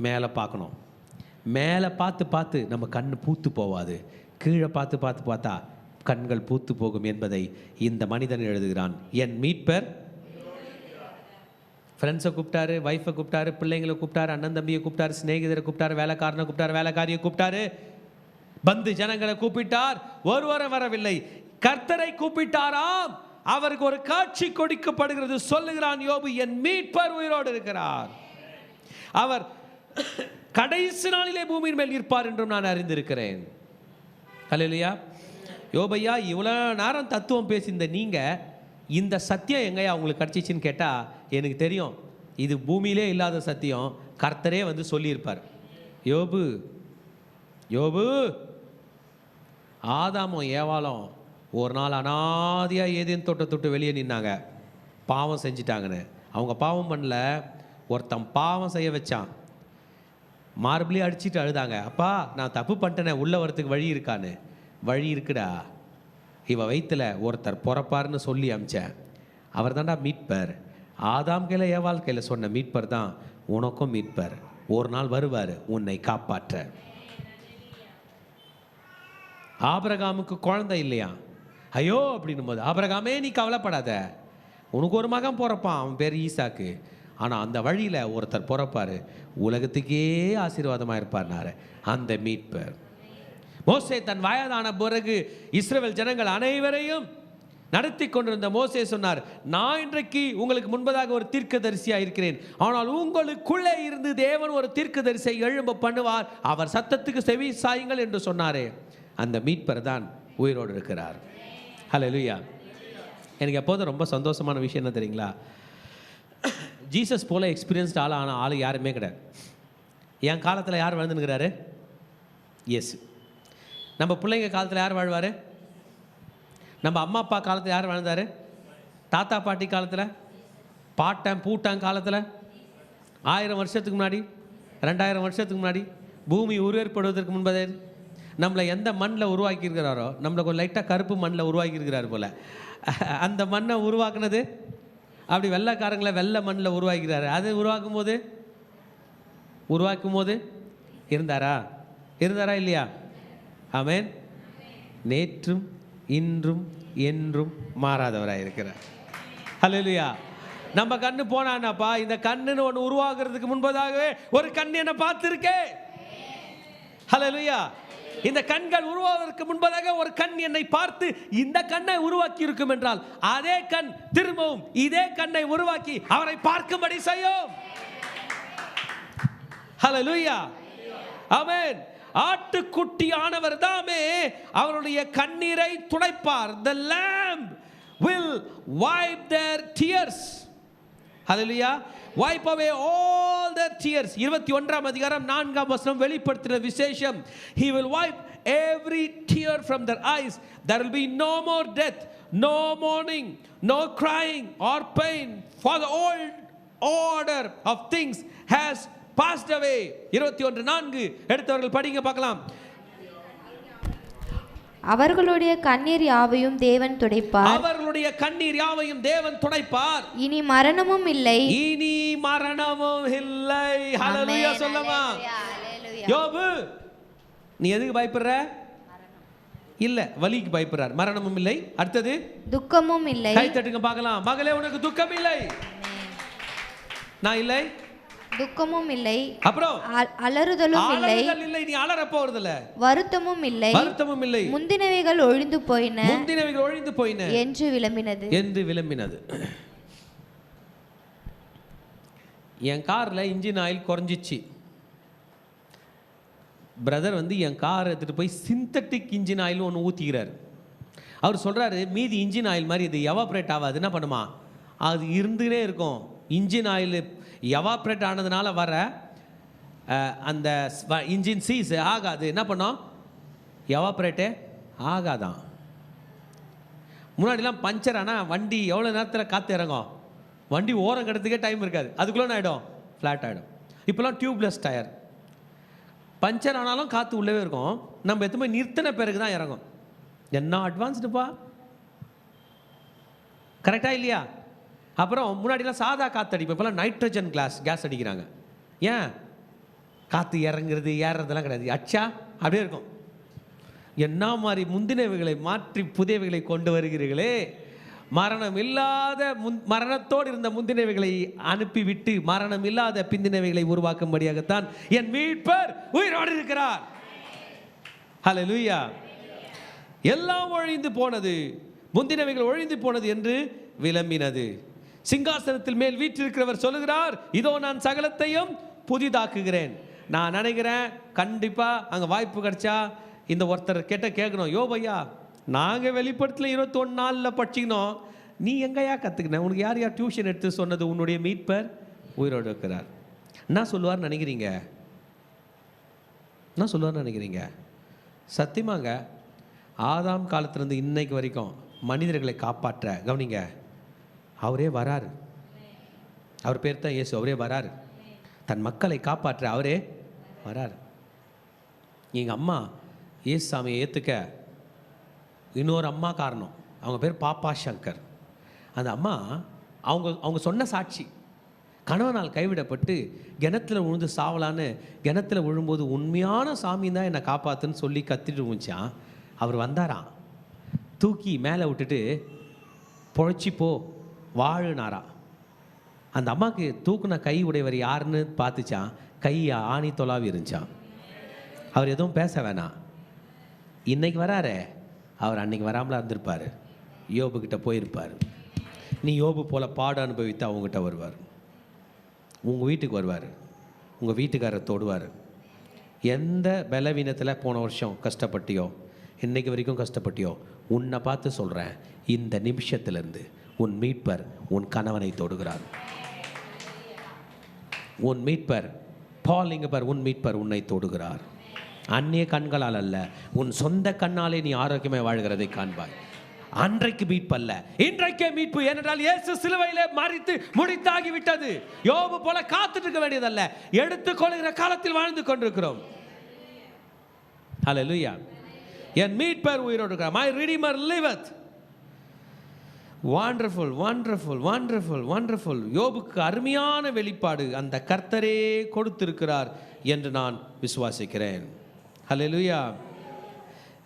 [SPEAKER 1] மேலே பார்க்கணும். மேலே பார்த்து பார்த்து நம்ம கண் பூத்து போவாது, கீழே பார்த்து பார்த்து பார்த்தா கண்கள் பூத்து போகும் என்பதை இந்த மனிதன் எழுதுகிறான். என் மீட்பர். ஃப்ரெண்ட்ஸை கூப்பிட்டாரு, ஒய்ஃபை கூப்பிட்டாரு, பிள்ளைங்களை கூப்பிட்டாரு, அண்ணன் தம்பியை கூப்பிட்டாரு, சிநேகிதரை கூப்பிட்டாரு, வேலைக்காரனை கூப்பிட்டாரு, வேலைக்காரியை கூப்பிட்டாரு, பந்து ஜனங்களை கூப்பிட்டார், ஒருவரும் வரவில்லை. கர்த்தரை கூப்பிட்டாராம், அவருக்கு ஒரு காட்சி கொடுக்கப்படுகிறது. சொல்லுகிறான் யோபு, என் மீட்பர் உயிரோடு இருக்கிறார், அவர் கடைசி நாளிலே பூமியின் மேல் இருப்பார் என்றும் நான் அறிந்திருக்கிறேன். அல்லேலூயா. யோபையா, இவ்வளோ நேரம் தத்துவம் பேசியிருந்த நீங்கள் இந்த சத்தியம் எங்கேயா உங்களுக்கு கிடச்சிச்சின்னு கேட்டால், எனக்கு தெரியும் இது பூமியிலே இல்லாத சத்தியம், கர்த்தரே வந்து சொல்லியிருப்பார். யோபு யோபு ஆதாமும் ஏவாளும் ஒரு நாள் அனாதியாக ஏதேன் தோட்டத்தை வெளியே நின்னாங்க, பாவம் செஞ்சிட்டாங்கன்னு. அவங்க பாவம் பண்ணல, ஒருத்தன் பாவம் செய்ய வச்சான், மார்பிளே அடிச்சுட்டு அழுதாங்க, அப்பா நான் தப்பு பண்ணிட்டேனே, உள்ளே வரத்துக்கு வழி இருக்கான்னு. வழி இருக்குடா, இவ வயிற்றுல ஒருத்தர் பிறப்பார்னு சொல்லி அமிச்சேன், அவர் தான்டா மீட்பர். ஆதாம் கையில் ஏவாள் கையில் சொன்ன மீட்பர் தான் உனக்கும் மீட்பர். ஒரு நாள் வருவார் உன்னை காப்பாற்ற. ஆபிரகாமுக்கு குழந்தை இல்லையா? ஐயோ அப்படின்னும் போது, ஆபிரகாமே நீ கவலைப்படாத, உனக்கு ஒரு மகன் பிறப்பான், அவன் பேர் ஈசாக்கு. ஆனால் அந்த வழியில் ஒருத்தர் பிறப்பார், உலகத்துக்கே ஆசீர்வாதமாக இருப்பார்னாரு அந்த மீட்பர். மோசே தன் வயதான பிறகு இஸ்ரவேல் ஜனங்கள் அனைவரையும் நடத்தி கொண்டிருந்த மோசே சொன்னார், நான் இன்றைக்கு உங்களுக்கு முன்பதாக ஒரு தீர்க்கதரிசியாக இருக்கிறேன், ஆனால் உங்களுக்குள்ளே இருந்து தேவன் ஒரு தீர்க்கதரிசியை எழும்ப பண்ணுவார், அவர் சத்தத்துக்கு செவி சாயுங்கள் என்று சொன்னாரே, அந்த மீட்பர் தான் உயிரோடு இருக்கிறார். ஹல்லேலூயா. எனக்கு எப்போதும் ரொம்ப சந்தோஷமான விஷயம் என்ன தெரியுங்களா, ஜீசஸ் போல எக்ஸ்பீரியன்ஸ்ட் ஆன ஆள் யாருமே கிடையாது. என் காலத்தில் யார் வாழ்ந்துருக்கிறாரு? இயேசு. நம்ம பிள்ளைங்க காலத்தில் யார் வாழ்வார்? நம்ம அம்மா அப்பா காலத்தில் யார் வாழ்ந்தார்? தாத்தா பாட்டி காலத்தில், பாட்டன் பூட்டான் காலத்தில், 1000 வருஷத்துக்கு முன்னாடி, 2000 வருஷத்துக்கு முன்னாடி, பூமி உருவேற்படுவதற்கு முன்பதே நம்மளை எந்த மண்ணில் உருவாக்கியிருக்கிறாரோ, நம்மளை கொஞ்சம் லைட்டாக கருப்பு மண்ணில் உருவாக்கியிருக்கிறார் போல், அந்த மண்ணை உருவாக்குனது அப்படி வெள்ளைக்காரங்களை வெள்ளை மண்ணில் உருவாக்கிறாரு. அது உருவாக்கும் போது இருந்தாரா இல்லையா? ஆமென். நேற்றும் இன்றும் என்றும் மாறாதவராக இருக்கிறார். ஹல்லேலூயா. நம்ம கண்ணு போனாப்பா, இந்த கண்ணுன்னு ஒன்று உருவாக்குறதுக்கு முன்பதாகவே ஒரு கண் என்னை பார்த்துருக்கே. ஹல்லேலூயா. இந்த கண்கள் உருவாவதற்கு முன்பதாக ஒரு கண் என்னை பார்த்து இந்த கண்ணை உருவாக்கி இருக்கும் என்றால், அதே கண் திரும்பவும் இதே கண்ணை உருவாக்கி அவரை பார்க்கும்படி செய்யும். ஹல்லேலூயா. ஆமென். ஆட்டுக்குட்டியானவர் தாமே அவருடைய கண்ணீரை துடைப்பார். The lamb will wipe their tears. Hallelujah. Wipe away all their tears. 21ஆம் அதிகாரம் 4ஆம் வசனம் வெளிப்படுத்தின விசேஷம். He will wipe every tear from their eyes. There will be no more death, no mourning, no crying or pain, for the old order of things has passed away. 21:4 எடுத்தவர்கள் படிங்க பார்க்கலாம்.
[SPEAKER 2] அவர்களுடைய கண்ணீர் யாவையும் தேவன் துடைப்பார்.
[SPEAKER 1] அவர்களுடைய கண்ணீர் யாவையும் தேவன் துடைப்பார்.
[SPEAKER 2] இனி மரணமும் இல்லை.
[SPEAKER 1] இனி மரணமும் இல்லை. ஹல்லேலூயா சொல்லமா. யோபு, நீ எதுக்கு பயப்படுற? இல்ல, வலிக்கு பயப்படுறார். மரணமும் இல்லை. அடுத்தது
[SPEAKER 2] துக்கமும் இல்லை.
[SPEAKER 1] கை தட்டுங்க பார்க்கலாம். மகளே, உனக்கு துக்கம் இல்லை. நான் இல்லை,
[SPEAKER 2] துக்கமும் இல்லை.
[SPEAKER 1] அப்புறம்
[SPEAKER 2] அலறுதலும் இல்லை.
[SPEAKER 1] நீ அலற போறது இல்ல.
[SPEAKER 2] வருத்தமும் இல்லை. முந்தினவைகள் ஒழிந்து போயின என்று விளம்பினது.
[SPEAKER 1] என் கார்ல இன்ஜின் ஆயில் குறைஞ்சிச்சு. பிரதர் என் கார் எடுத்துட்டு போய் சிந்தட்டிக் இன்ஜின் ஆயில் ஒன்று ஊற்றிக்கிறார். அவர் சொல்றாரு, மீதி இன்ஜின் ஆயில் மாதிரி இது எவாப்ரேட் ஆகாது, என்ன பண்ணுமா, அது இருந்துகிட்டே இருக்கும். இன்ஜின் ஆயில் எவாப்ரேட் ஆனதுனால வர அந்த இன்ஜின் சீஸ் ஆகாது, என்ன பண்ணோம், எவாப்ரேட்டே ஆகாதான். முன்னாடிலாம் பஞ்சர் ஆனால் வண்டி எவ்வளோ நேரத்தில் காற்று இறங்கும், வண்டி ஓரம் கட்டுறதுக்கே டைம் இருக்காது, அதுக்குள்ளே என்ன ஆகிடும், ஃப்ளாட் ஆகிடும். இப்போலாம் டியூப்லெஸ் டயர், பஞ்சர் ஆனாலும் காற்று உள்ளவே இருக்கும், நம்ம எத்தனை நிறுத்தின பிறகு தான் இறங்கும். என்ன அட்வான்ஸ்டுப்பா, கரெக்டாக இல்லையா? அப்புறம் முன்னாடிலாம் சாதா காற்று அடிப்போம், இப்போலாம் நைட்ரஜன் கேஸ் அடிக்கிறாங்க. ஏன்? காற்று இறங்குறது ஏறுறதெல்லாம் கிடையாது, அச்சா அப்படியே இருக்கும். என்ன மாதிரி முந்தினவைகளை மாற்றி புதியவைகளை கொண்டு வருகிறீர்களே. மரணம் இல்லாத மரணத்தோடு இருந்த முந்தினவைகளை அனுப்பிவிட்டு மரணம் இல்லாத பிந்தினவைகளை உருவாக்கும்படியாகத்தான் என் மீட்பர் உயிரோடு இருக்கிறார். ஹல்லேலூயா. எல்லாம் ஒழிந்து போனது, முந்தினவைகள் ஒழிந்து போனது என்று விளம்பினது. சிங்காசனத்தில் மேல் வீற்றிருக்கிறவர் சொல்லுகிறார், இதோ நான் சகலத்தையும் புதிதாக்குகிறேன். நான் நினைக்கிறேன் கண்டிப்பாக அங்கே வாய்ப்பு கிடைச்சா இந்த ஒருத்தர் கேட்கணும், யோபையா, நாங்கள் வெளிப்படுத்தல 21 நாளில் படிச்சிக்கணும், நீ எங்கேயா கற்றுக்கின, உனக்கு யார் டியூஷன் எடுத்து சொன்னது, உன்னுடைய மீட்பர் உயிரோடு இருக்கிறார். என்ன சொல்லுவார்னு நினைக்கிறீங்க? சத்தியமாங்க, ஆதாம் காலத்திலிருந்து இன்னைக்கு வரைக்கும் மனிதர்களை காப்பாற்ற கவனிங்க, அவரே வராரு. அவர் பேர் தான் இயேசு. அவரே வராரு, தன் மக்களை காப்பாற்ற அவரே வராரு. எங்கள் அம்மா இயேசு சாமியை ஏற்றுக்க இன்னொரு அம்மா காரணம், அவங்க பேர் பாப்பா சங்கர். அந்த அம்மா அவங்க சொன்ன சாட்சி, கணவனால் கைவிடப்பட்டு கிணத்துல விழுந்து சாவலான்னு, கிணத்துல விழும்போது உண்மையான சாமி தான் என்னை காப்பாற்றுன்னு சொல்லி கத்திட்டு இருந்துச்சான். அவர் வந்தாராம், தூக்கி மேலே விட்டுட்டு பொழைச்சி போ வாழுனாரா. அந்த அம்மாவுக்கு தூக்குன கை உடையவர் யாருன்னு பார்த்துச்சான். கை ஆணி தொலாவி இருந்துச்சான். அவர் எதுவும் பேச வேணாம். இன்னைக்கு வராரே, அவர் அன்னைக்கு வராமலா இருந்திருப்பார். யோபுக்கிட்ட போயிருப்பார். நீ யோபு போல பாடு அனுபவித்து அவங்ககிட்ட வருவார். உங்கள் வீட்டுக்கு வருவார். உங்கள் வீட்டுக்காரரை தொடுவார். எந்த பலவீனத்தில் போன வருஷம் கஷ்டப்பட்டியோ, இன்னைக்கு வரைக்கும் கஷ்டப்பட்டியோ, உன்னை பார்த்து சொல்கிறேன், இந்த நிமிஷத்திலிருந்து உன் மீட்பர் உன் கணவனை தொடுகிறார். உன் மீட்பர் பாலிங்க பார், உன் மீட்பர் உன்னை தொடுகிறார். அந்நிய கண்களால் அல்ல, உன் சொந்த கண்ணாலே நீ ஆரோக்கியமாக வாழ்கிறதை காண்பாய். அன்றைக்கு மீட்பு அல்ல, இன்றைக்கே மீட்பு. ஏனென்றால் இயேசு சிலுவையிலே மரித்து முடித்தாகிவிட்டது. யோபு போல காத்துட்டு இருக்க வேண்டியதல்ல, எடுத்துக்கொள்கிற காலத்தில் வாழ்ந்து கொண்டிருக்கிறோம். ஹல்லேலூயா. என் மீட்பர் உயிரோடு இருக்கிறார். My redeemer liveth. Wonderful, wonderful, wonderful, wonderful. யோபுக்கு அருமையான வெளிப்பாடு அந்த கர்த்தரே கொடுத்திருக்கிறார் என்று நான் விசுவாசிக்கிறேன். ஹல்லேலூயா.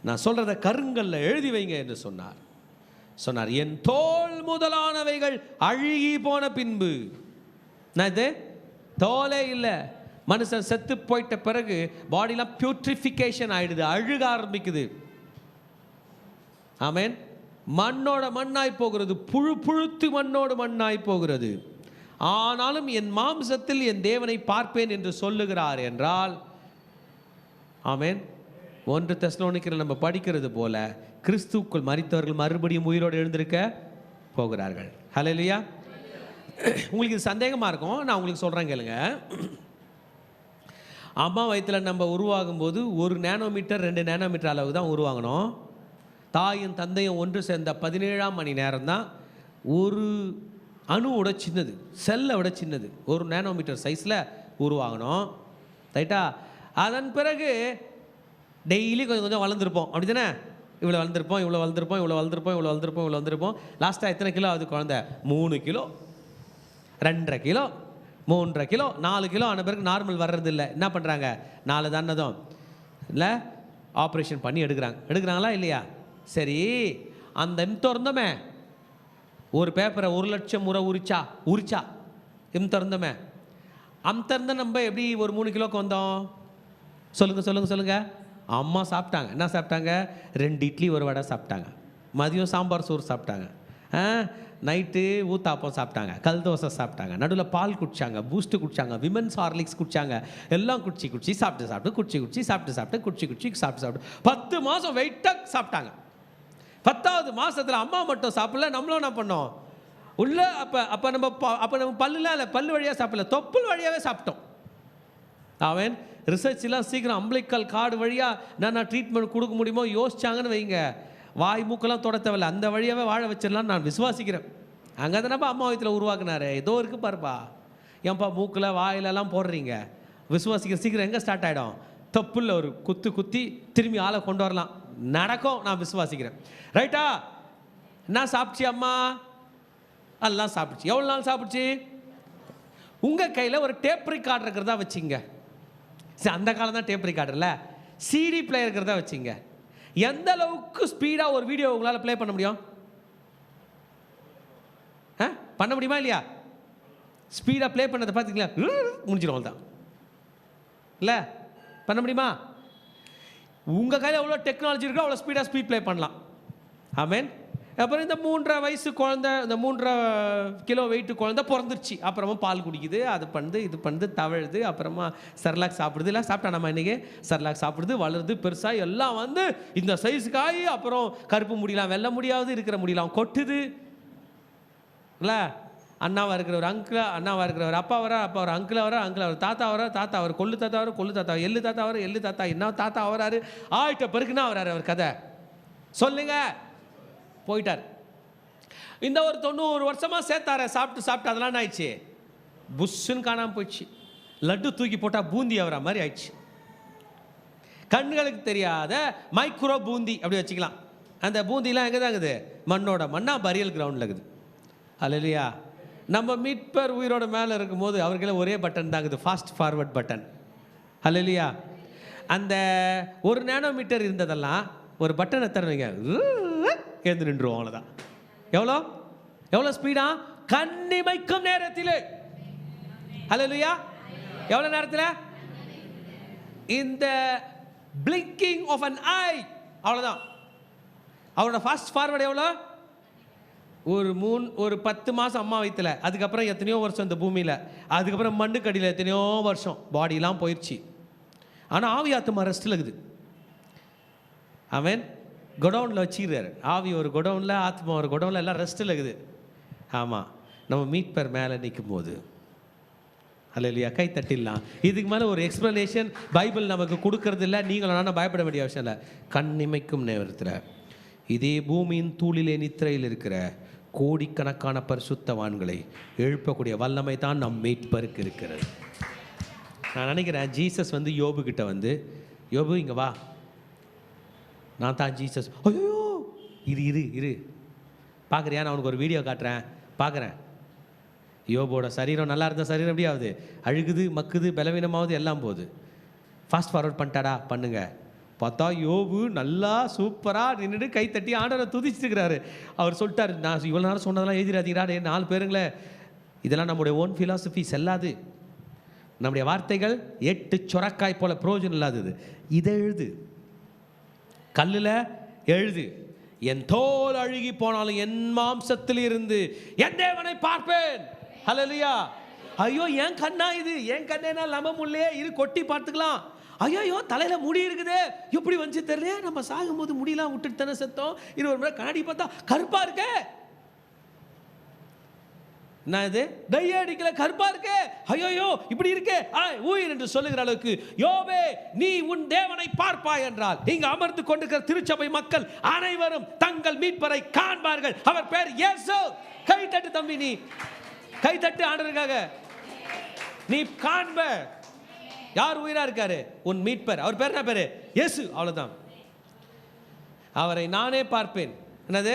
[SPEAKER 1] நான் சொல்றத கருங்கல்ல எழுதி வைங்க என்று சொன்னார். என் தோல் முதலானவைகள் அழுகி போன பின்பு. நான் இது தோலே இல்லை, மனுஷன் செத்து போயிட்ட பிறகு பாடிலாம் பியூட்ரிஃபிகேஷன் ஆயிடுது, அழுக ஆரம்பிக்குது. ஆமென். மண்ணோட மண்ணாய் போகிறது, புழு புழுத்து மண்ணோடு மண்ணாய் போகிறது. ஆனாலும் என் மாம்சத்தில் என் தேவனை பார்ப்பேன் என்று சொல்லுகிறார் என்றால், ஆமென். 1 தெசலோனிக்கேயர் நம்ம படிக்கிறது போல கிறிஸ்துவுக்குள் மரித்தவர்கள் மறுபடியும் உயிரோடு எழுந்திருக்க போகிறார்கள். ஹல்லேலூயா. உங்களுக்கு இது சந்தேகமாக இருக்கும், நான் உங்களுக்கு சொல்கிறேன் கேளுங்க. அம்மா வயிற்றில் நம்ம உருவாகும் போது 1 நேனோமீட்டர் 2 நேனோமீட்டர் அளவு தான் உருவாகணும். தாயும் தந்தையும் ஒன்று சேர்ந்த 17ஆம் மணி நேரம் தான் ஒரு அணுவோட சின்னது, செல்லை விட சின்னது, 1 நேனோமீட்டர் சைஸில் உருவாகணும். ரைட்டா? அதன் பிறகு டெய்லி கொஞ்சம் கொஞ்சம் வளர்ந்துருப்போம். அப்படி தானே? இவ்வளோ வளர்ந்துருப்போம், இவ்வளோ வளர்ந்துருப்போம், இவ்வளோ வளர்ந்துருப்போம், இவ்வளோ வளர்ந்துருப்போம், இவ்வளோ வளர்ந்துருப்போம். லாஸ்ட்டாக எத்தனை கிலோ ஆகுது குழந்தை? 3 கிலோ, 2.5 கிலோ, 3.5 கிலோ, 4 கிலோ ஆன பிறகு நார்மல் வர்றது இல்லை. என்ன பண்ணுறாங்க? 4 தானதும் இல்லை, ஆப்ரேஷன் பண்ணி எடுக்கிறாங்களா இல்லையா? சரி, அந்த திறந்தமே ஒரு பேப்பரை 1,00,000 முறை உரிச்சா திறந்தமே திறந்த நம்ம எப்படி ஒரு 3 கிலோக்கு வந்தோம்? சொல்லுங்க. அம்மா சாப்பிட்டாங்க. என்ன சாப்பிட்டாங்க? 2 இட்லி 1 வடை சாப்பிட்டாங்க. மதியம் சாம்பார் சோறு சாப்பிட்டாங்க. நைட்டு ஊத்தாப்பம் சாப்பிட்டாங்க, கல் தோசை சாப்பிட்டாங்க, நடுவில் பால் குடிச்சாங்க, பூஸ்ட்டு குடிச்சாங்க, விமன்ஸ் ஹார்லிக்ஸ் குடிச்சாங்க. எல்லாம் குடிச்சு சாப்பிட்டு 10 மாதம் வெயிட்டாக சாப்பிட்டாங்க. 10வது மாதத்தில் அம்மா மட்டும் சாப்பிடல, நம்மளும் என்ன பண்ணோம்? உள்ள அப்போ நம்ம பல்லுல இல்லை, பல்லு வழியாக சாப்பிடல, தொப்புள் வழியாகவே சாப்பிட்டோம். அவன் ரிசர்ச்லாம் சீக்கிரம் அம்பிளிக்கல் கார்டு வழியாக நான் ட்ரீட்மெண்ட் கொடுக்க முடியுமோ யோசிச்சாங்கன்னு வைங்க. வாய் மூக்கெல்லாம் தொட தேவையில்ல, அந்த வழியாகவே வாழ வச்சிடலான்னு நான் விசுவாசிக்கிறேன். அங்கே தானப்பா அம்மா வயிற்றில் உருவாக்குனாரு. ஏதோ இருக்குது பாருப்பா. ஏன்ப்பா மூக்கில் வாயிலெல்லாம் போடுறீங்க? விசுவாசிக்கிற சீக்கிரம் எங்கே ஸ்டார்ட் ஆகிடும்? தொப்புள்ள ஒரு குத்தி திரும்பி ஆளை கொண்டு வரலாம். நடக்கும், நான் விசுவாசிக்கிறேன். ரைட்டா? என்ன சாப்பிடுச்சு அம்மா? எல்லாம் சாப்பிடுச்சு. எவ்வளோ நாள் சாப்பிடுச்சு? உங்கள் கையில் ஒரு டேப் ரெக்கார்டர் இருக்கிறதா வச்சுங்க. சரி, அந்த காலம் தான் டேப் ரெக்கார்டர்ல, சிடி பிளேயர் இருக்கிறதா வச்சுங்க. எந்த அளவுக்கு ஸ்பீடாக ஒரு வீடியோ உங்களால் ப்ளே பண்ண முடியும்? பண்ண முடியுமா இல்லையா? ஸ்பீடாக ப்ளே பண்ணதை பார்த்துங்களா? முடிஞ்சிடும் தான் இல்லை? பண்ண முடியுமா? உங்கள் கையில் எவ்வளோ டெக்னாலஜி இருக்கோ அவ்வளோ ஸ்பீடாக ஸ்பீட் ப்ளே பண்ணலாம். ஆமேன். அப்புறம் இந்த 3.5 வயசு குழந்தை, இந்த 3.5 கிலோ வெயிட்டு குழந்தை பிறந்துருச்சு. அப்புறமா பால் குடிக்குது, அது பண்ணுது, இது பண்ணுது, தவழுது, அப்புறமா சர்லாக் சாப்பிடுது. இல்லை சாப்பிட்டா நம்ம இன்றைக்கி சர்லாக் சாப்பிடுது, வளருது, பெருசாக எல்லாம் வந்து இந்த சைஸுக்காகி அப்புறம் கருப்பு முடியலாம், வெள்ளை முடியாது, இருக்கிற முடியலாம் கொட்டுது. இல்லை? அண்ணாவாக இருக்கிறவர் அங்கிள், அண்ணாவாக இருக்கிறவர் அப்பா வர, அப்பா வர அங்கிள் வர, அங்கிள் அவர் தாத்தா வர, தாத்தா அவர் கொள்ளு தாத்தா வர, கொள்ளு தாத்தா எள்ளு தாத்தா வர, எள்ளு தாத்தா என்ன தாத்தா வராரு. ஆயிட்ட பிறகுனா வராரு அவர் கதை. சொல்லுங்க, போயிட்டார். இந்த ஒரு 90 வருஷமாக சேர்த்தார சாப்பிட்டு அதெல்லாம் ஆயிடுச்சு. புஷ்ஷுன்னு காணாமல் போயிடுச்சு. லட்டு தூக்கி போட்டால் பூந்தி ஆகிற மாதிரி ஆயிடுச்சு. கண்களுக்கு தெரியாத மைக்ரோ பூந்தி அப்படி வச்சுக்கலாம். அந்த பூந்திலாம் எங்கே தான் இருக்குது? மண்ணோட மண்ணா பரியல் கிரவுண்டில் இருக்குது. அல்லையா? நம்ம மீட்பர் உயிரோட மேலே இருக்கும்போது அவர்களே ஒரே பட்டன் தாங்குது, ஃபாஸ்ட் ஃபார்வர்ட் பட்டன். அல்லையா? அந்த 1 நேனோமீட்டர் இருந்ததெல்லாம் ஒரு பட்டனை தருவீங்க, எழுந்து நின்றுவோம். அவ்வளோதான். எவ்வளோ ஸ்பீடா? கண்ணிமைக்கும் நேரத்திலே ஹல்லேலூயா. எவ்வளவு நேரத்தில்? இந்த blinking of an eye, அவ்வளவுதான். அவரோட ஃபாஸ்ட் ஃபார்வர்ட் எவ்வளோ? ஒரு 10 மாதம் அம்மா வயித்துல, அதுக்கப்புறம் எத்தனையோ வருஷம் இந்த பூமியில், அதுக்கப்புறம் மண்ணுக்கடியில் எத்தனையோ வருஷம், பாடியெலாம் போயிடுச்சு. ஆனால் ஆவி ஆத்மா ரெஸ்ட்டில் இருக்குது. அவன் குடவுனில் வச்சுக்கிறாரு. ஆவி ஒரு குடவுனில், ஆத்மா ஒரு குடவுனில், எல்லாம் ரெஸ்ட்டில் இருக்குது. ஆமாம், நம்ம மீட்பர் மேலே நிற்கும் போது அல்லேலூயா, கை தட்டிடலாம். இதுக்கு மேலே ஒரு எக்ஸ்ப்ளனேஷன் பைபிள் நமக்கு கொடுக்கறது இல்லை. நீங்களும் பயப்பட வேண்டிய அவசியம் இல்லை. கண் இமைக்கும் நேரத்தில் இதே பூமியின் தூளிலே நித்திரையில் இருக்கிற கோடிக்கணக்கான பரிசுத்தவான்களை எழுப்பக்கூடிய வல்லமை தான் நம் மீட்பருக்கு இருக்கிறது. நான் நினைக்கிறேன் ஜீசஸ் வந்து யோபு கிட்ட வந்து, யோபு இங்கே வா, நான் தான் ஜீசஸ். ஐயோ இரு பார்க்குறியா, நான் உனக்கு ஒரு வீடியோ காட்டுறேன், பார்க்குறேன். யோபோட சரீரம் நல்லா இருந்த சரீரம் எப்படி ஆகுது? அழுகுது, மக்குது, பலவீனமாவது, எல்லாம் போகுது. ஃபாஸ்ட் ஃபார்வர்ட் பண்ணிட்டாடா, பண்ணுங்க. பார்த்தா யோபு நல்லா சூப்பராக நின்றுட்டு கை தட்டி ஆண்டவரை துதிச்சுக்கிறாரு. அவர் சொல்லிட்டார், நான் இவ்வளோ நேரம் சொன்னதெல்லாம் எழுதிடாதீங்கடா 4 பேருங்களே, இதெல்லாம் நம்முடைய ஓன் ஃபிலாசபி செல்லாது. நம்முடைய வார்த்தைகள் 8 சொரக்காய் போல பிரயோஜனம் இல்லாதது. இதை எழுது, கல்லில் எழுது. என் தோல் அழுகி போனாலும் என் மாம்சத்தில் இருந்து என் தேவனை பார்ப்பேன். ஹல்லேலூயா. ஐயோ என் கண்ணா இது, என் கண்ணேனா லம்பமுள்ளே இரு, கொட்டி பார்த்துக்கலாம். ஐயோ தலையில் முடி இருக்குது, எப்படி வந்து தெரியல, நம்ம சாகும்போது முடியெல்லாம் விட்டுட்டு தானே செத்தோம். இது ஒரு முறை கண்ணாடி பார்த்தா கருப்பா இருக்கு, நான் இது டையே அடிக்கல, கருப்பா இருக்கு, ஐயோ இப்படி இருக்கு உயிர் என்று சொல்லுகிற அளவுக்கு யோபே நீ உன் தேவனை பார்ப்பாய் என்றால், இங்கு அமர்ந்து கொண்டிருக்கிற திருச்சபை மக்கள் அனைவரும் தங்கள் மீட்பரை காண்பார்கள். அவர் பேர் இயேசு. கை தட்டு தம்பி, நீ கை தட்டு ஆண்டவருக்காக. நீ காண்ப யார் உயிரா இருக்காரு? உன் மீட்பர். அவர் பேர் என்ன பேரு? இயேசு. அவ்வளவுதான். அவரை நானே பார்ப்பேன். என்னது?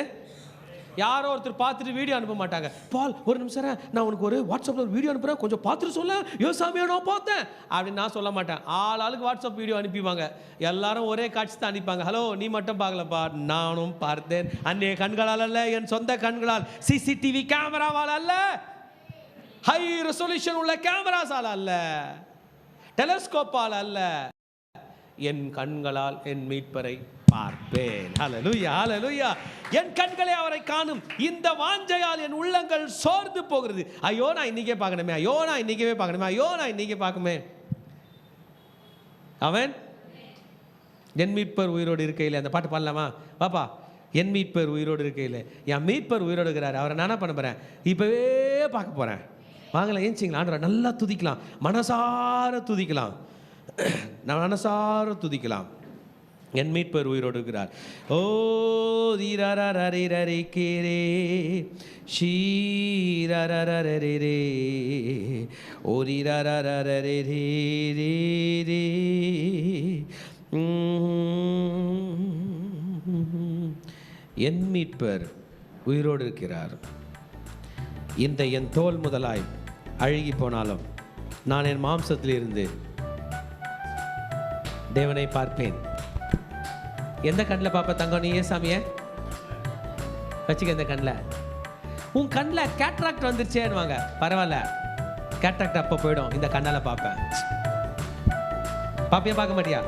[SPEAKER 1] யாரோ ஒருத்தர் பார்த்துட்டு வீடியோ அனுப்ப மாட்டாங்க. பால் ஒரு நிமிஷம் நான் உனக்கு ஒரு வாட்ஸ்அப்பில் ஒரு வீடியோ அனுப்புகிறேன், கொஞ்சம் பார்த்துட்டு சொல்ல, யோசாமியை நான் பார்த்தேன் அப்படின்னு நான் சொல்ல மாட்டேன். ஆளுக்கு வாட்ஸ்அப் வீடியோ அனுப்பிவாங்க. எல்லாரும் ஒரே காட்சி தான் அனுப்பிப்பாங்க. ஹலோ நீ மட்டும் பார்க்கலப்பா, நானும் பார்த்தேன். அந்நிய கண்களால் அல்ல, என் சொந்த கண்களால், சிசிடிவி கேமராவால் அல்ல, ஹை ரெசல்யூஷன் உள்ள கேமராஸால் அல்ல, டெலஸ்கோப்பால் அல்ல, என் கண்களால் என் மீட்பரை பார்ப்பேன். ஹல்லேலூயா, ஹல்லேலூயா. என் கண்களே அவரை காணும். இந்த வாஞ்சையால் என் உள்ளங்கள் சோர்ந்து போகிறது. ஐயோ நான் இன்னைக்கே பார்க்கணுமே, ஐயோ நான் இன்னைக்கே பார்க்கணுமே, ஐயோ நான் இன்னைக்கே பார்க்குமே. அவன் என் மீட்பர் உயிரோடு இருக்கையில், அந்த பாட்டு பாடலாமா பாப்பா? என் மீட்பர் உயிரோடு இருக்கையில், என் மீட்பர் உயிரோடு இருக்கிறாரு, அவரை நானா பண்ண போறேன், இப்பவே பார்க்க போறேன். வாங்கலாம், ஏஞ்சிங்களா, ஆண்டவரை நல்லா துதிக்கலாம், மனசார துதிக்கலாம், மனசார துதிக்கலாம். என் மீட்பர் உயிரோடு இருக்கிறார். ஓ தீரரரரரரே கேரே ஷீரரரரரரே ஓரிரரரரரே ரே ரே. என் மீட்பர் உயிரோடு இருக்கிறார். இந்த என் தோல் முதலாய் அழுகி போனாலும் நான் என் மாம்சத்தில் இருந்து தேவனை பார்ப்பேன். எந்த கண்ணில் பார்ப்ப தங்கம்? நீ ஏசாமிய வச்சுக்க. இந்த கண்ணில், உன் கண்ணில் கேட்ராக்ட் வந்துருச்சேன்னுவாங்க, பரவாயில்ல, கேட்ராக்ட் அப்போ போயிடும், இந்த கண்ணால் பார்ப்பேன். பாப்பியா, பார்க்க மாட்டியா?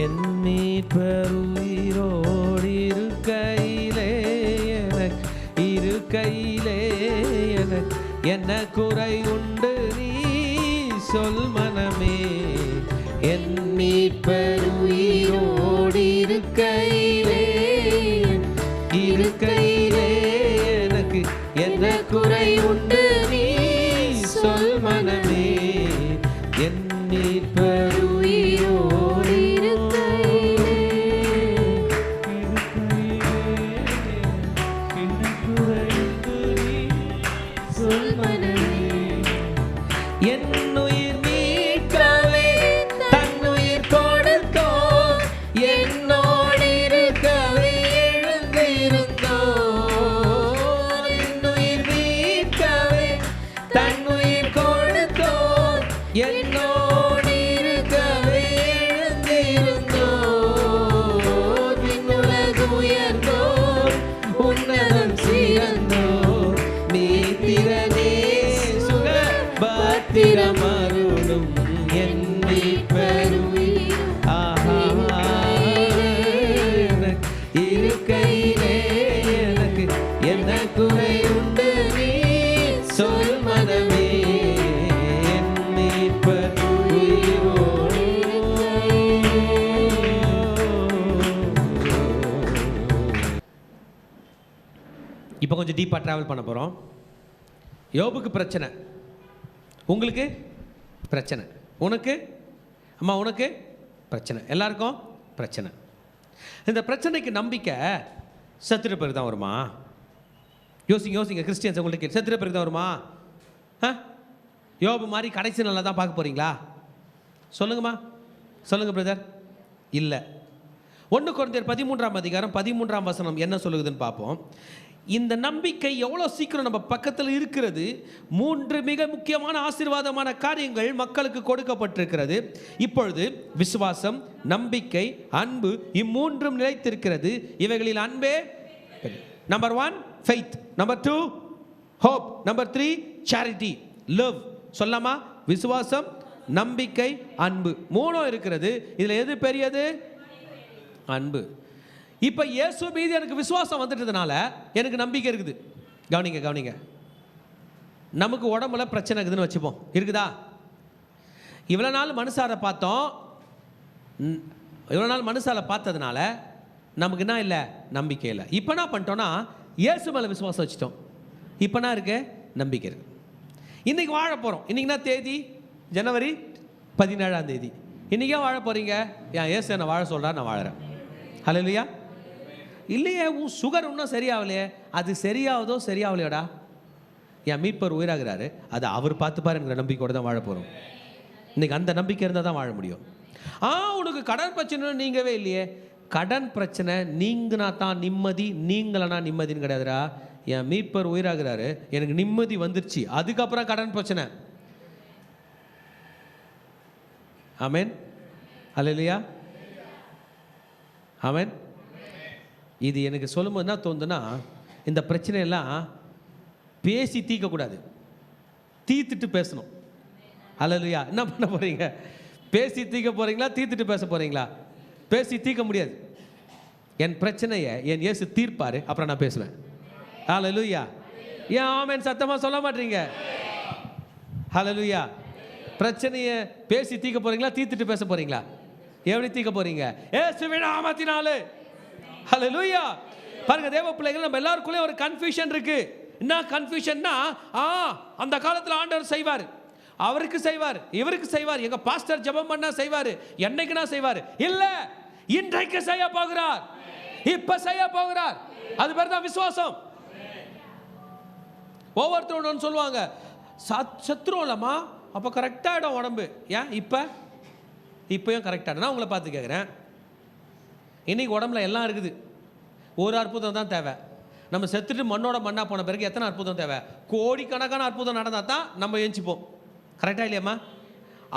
[SPEAKER 1] என் மீட்பர் உயிரோடு இருக்கையிலே எனக்கு என்ன குறை உண்டு நீ சொல் மனமே. என் மீட்பர் உயிரோடு இருக்கையிலே எனக்கு என்ன குறை உண்டு நீ சொல் மனமே. என் மீட்பர் உயிரோடு உன்னதம் சீரந்தோ என்ன குறை உண்டு நீ சொல் மனமே, என் மீட்பர் உயிரோடு. இப்போ கொஞ்சம் டீப்பாக ட்ராவல் பண்ண போகிறோம். யோபுக்கு பிரச்சனை, உங்களுக்கு பிரச்சனை, உனக்கு அம்மா உனக்கு பிரச்சனை, எல்லாருக்கும் பிரச்சனை. இந்த பிரச்சனைக்கு நம்பிக்கை செத்துற பிறகு தான் வருமா? யோசிங்க கிறிஸ்டியன்ஸ், உங்களுக்கு செத்துற பிறகு தான் வருமா? யோபு மாதிரி கடைசி நல்லா தான் பார்க்க போகிறீங்களா? சொல்லுங்கம்மா, சொல்லுங்க பிரதர். இல்லை. 1 கொரிந்தியர் 13ஆம் அதிகாரம் 13ஆம் வசனம் என்ன சொல்லுதுன்னு பார்ப்போம். இந்த நம்பிக்கை எவ்வளோ சீக்கிரம் நம்ம பக்கத்தில் இருக்கிறது. 3 மிக முக்கியமான ஆசீர்வாதமான காரியங்கள் மக்களுக்கு கொடுக்கப்பட்டிருக்கிறது. இப்பொழுது விசுவாசம், நம்பிக்கை, அன்பு, இம்மூன்றும் நிலைத்திருக்கிறது. இவைகளில் அன்பே number 1 faith, number 2 hope, number 3 charity, love. சொல்லாமா? விசுவாசம், நம்பிக்கை, அன்பு, 3 இருக்கிறது. இதில் எது பெரியது? அன்பு. இப்போ இயேசு மீது எனக்கு விசுவாசம் வந்துட்டதுனால எனக்கு நம்பிக்கை இருக்குது. கவனிங்க, நமக்கு உடம்புல பிரச்சனை இருக்குதுன்னு வச்சுப்போம், இருக்குதா? இவ்வளோ நாள் மனுஷாரை பார்த்தோம், இவ்வளோ நாள் மனுஷாரை பார்த்ததுனால நமக்கு என்ன இல்லை? நம்பிக்கை இல்லை. இப்போ என்ன பண்ணிட்டோன்னா இயேசு மேலே விசுவாசம் வச்சுட்டோம். இப்போ என்ன இருக்கு? நம்பிக்கை இருக்கு. இன்றைக்கி வாழ போகிறோம். இன்றைக்கி என்ன தேதி? ஜனவரி 17ஆம் தேதி. இன்றைக்கே வாழ போகிறீங்க. என் இயேசு என்னை வாழ சொல்கிறார், நான் வாழறேன். ஹல்லேலூயா. இல்லையே, உன் சுகர் இன்னும் சரியாகலையே. அது சரியாவதோ சரியாகலையோடா, என் மீட்பர் உயிராகிறாரு, அதை அவர் பார்த்துப்பார் என்கிற நம்பிக்கையோடு தான் வாழ போகிறோம். இன்றைக்கி அந்த நம்பிக்கை இருந்தால் தான் வாழ முடியும். உனக்கு கடன் பிரச்சனை நீங்கவே இல்லையே. கடன் பிரச்சனை நீங்கினா தான் நிம்மதி, நீங்களனா நிம்மதின்னு கிடையாதுடா. என் மீட்பர் உயிராகிறாரு, எனக்கு நிம்மதி வந்துருச்சு, அதுக்கப்புறம் கடன் பிரச்சனை. ஆமென். ஹல்லேலூயா. ஆமென். இது எனக்கு சொல்லும்போது என்ன தோணுதுன்னா, இந்த பிரச்சனையெல்லாம் பேசி தீர்க்கக்கூடாது, தீர்த்துட்டு பேசணும். ஹல்லேலூயா. என்ன பண்ண போகிறீங்க? பேசி தீர்க்க போகிறீங்களா, தீர்த்துட்டு பேச போகிறீங்களா? பேசி தீர்க்க முடியாது. என் பிரச்சனையை என் இயேசு தீர்ப்பார், அப்புறம் நான் பேசுவேன். ஹல்லேலூயா. ஏன் ஆமென் சத்தமாக சொல்ல மாட்டீங்க? ஹல்லேலூயா. பிரச்சனையை பேசி தீர்க்க போகிறீங்களா, தீர்த்துட்டு பேச போகிறீங்களா? எப்படி தீர்க்க போகிறீங்க? இயேசுவின் நாமத்தினாலே. ஹல்லேலூயா. பாருங்க தேவ பிள்ளைகள், நம்ம எல்லாருக்குள்ளே ஒரு கன்ஃபியூஷன் இருக்கு. என்ன கன்ஃபியூஷன்னா, அந்த காலத்தில் ஆண்டவர் செய்வார், அவருக்கு செய்வார், இவருக்கு செய்வார், எங்க பாஸ்டர் ஜெபம் பண்ணா செய்வார், என்னைக்குனா செய்வார். இல்ல, இன்றைக்கு செய்ய போகிறார், இப்ப செய்ய போகிறார். அது பேர் தான் விசுவாசம். ஒவ்வொருத்தரும் ஒன்று சொல்லுவாங்க, சத்துருவலமா அப்போ கரெக்டாகிடும் உடம்பு. ஏன் இப்பயும் கரெக்டாக? நான் உங்களை பார்த்து கேட்குறேன், இன்னைக்கு உடம்புல எல்லாம் இருக்குது, ஒரு அற்புதம் தான் தேவை. நம்ம செத்துட்டு மண்ணோட மண்ணா போன பிறகு எத்தனை அற்புதம் தேவை? கோடிக்கணக்கான அற்புதம் நடந்தால் தான் நம்ம ஏஞ்சிப்போம். கரெக்டாக இல்லையாம்மா?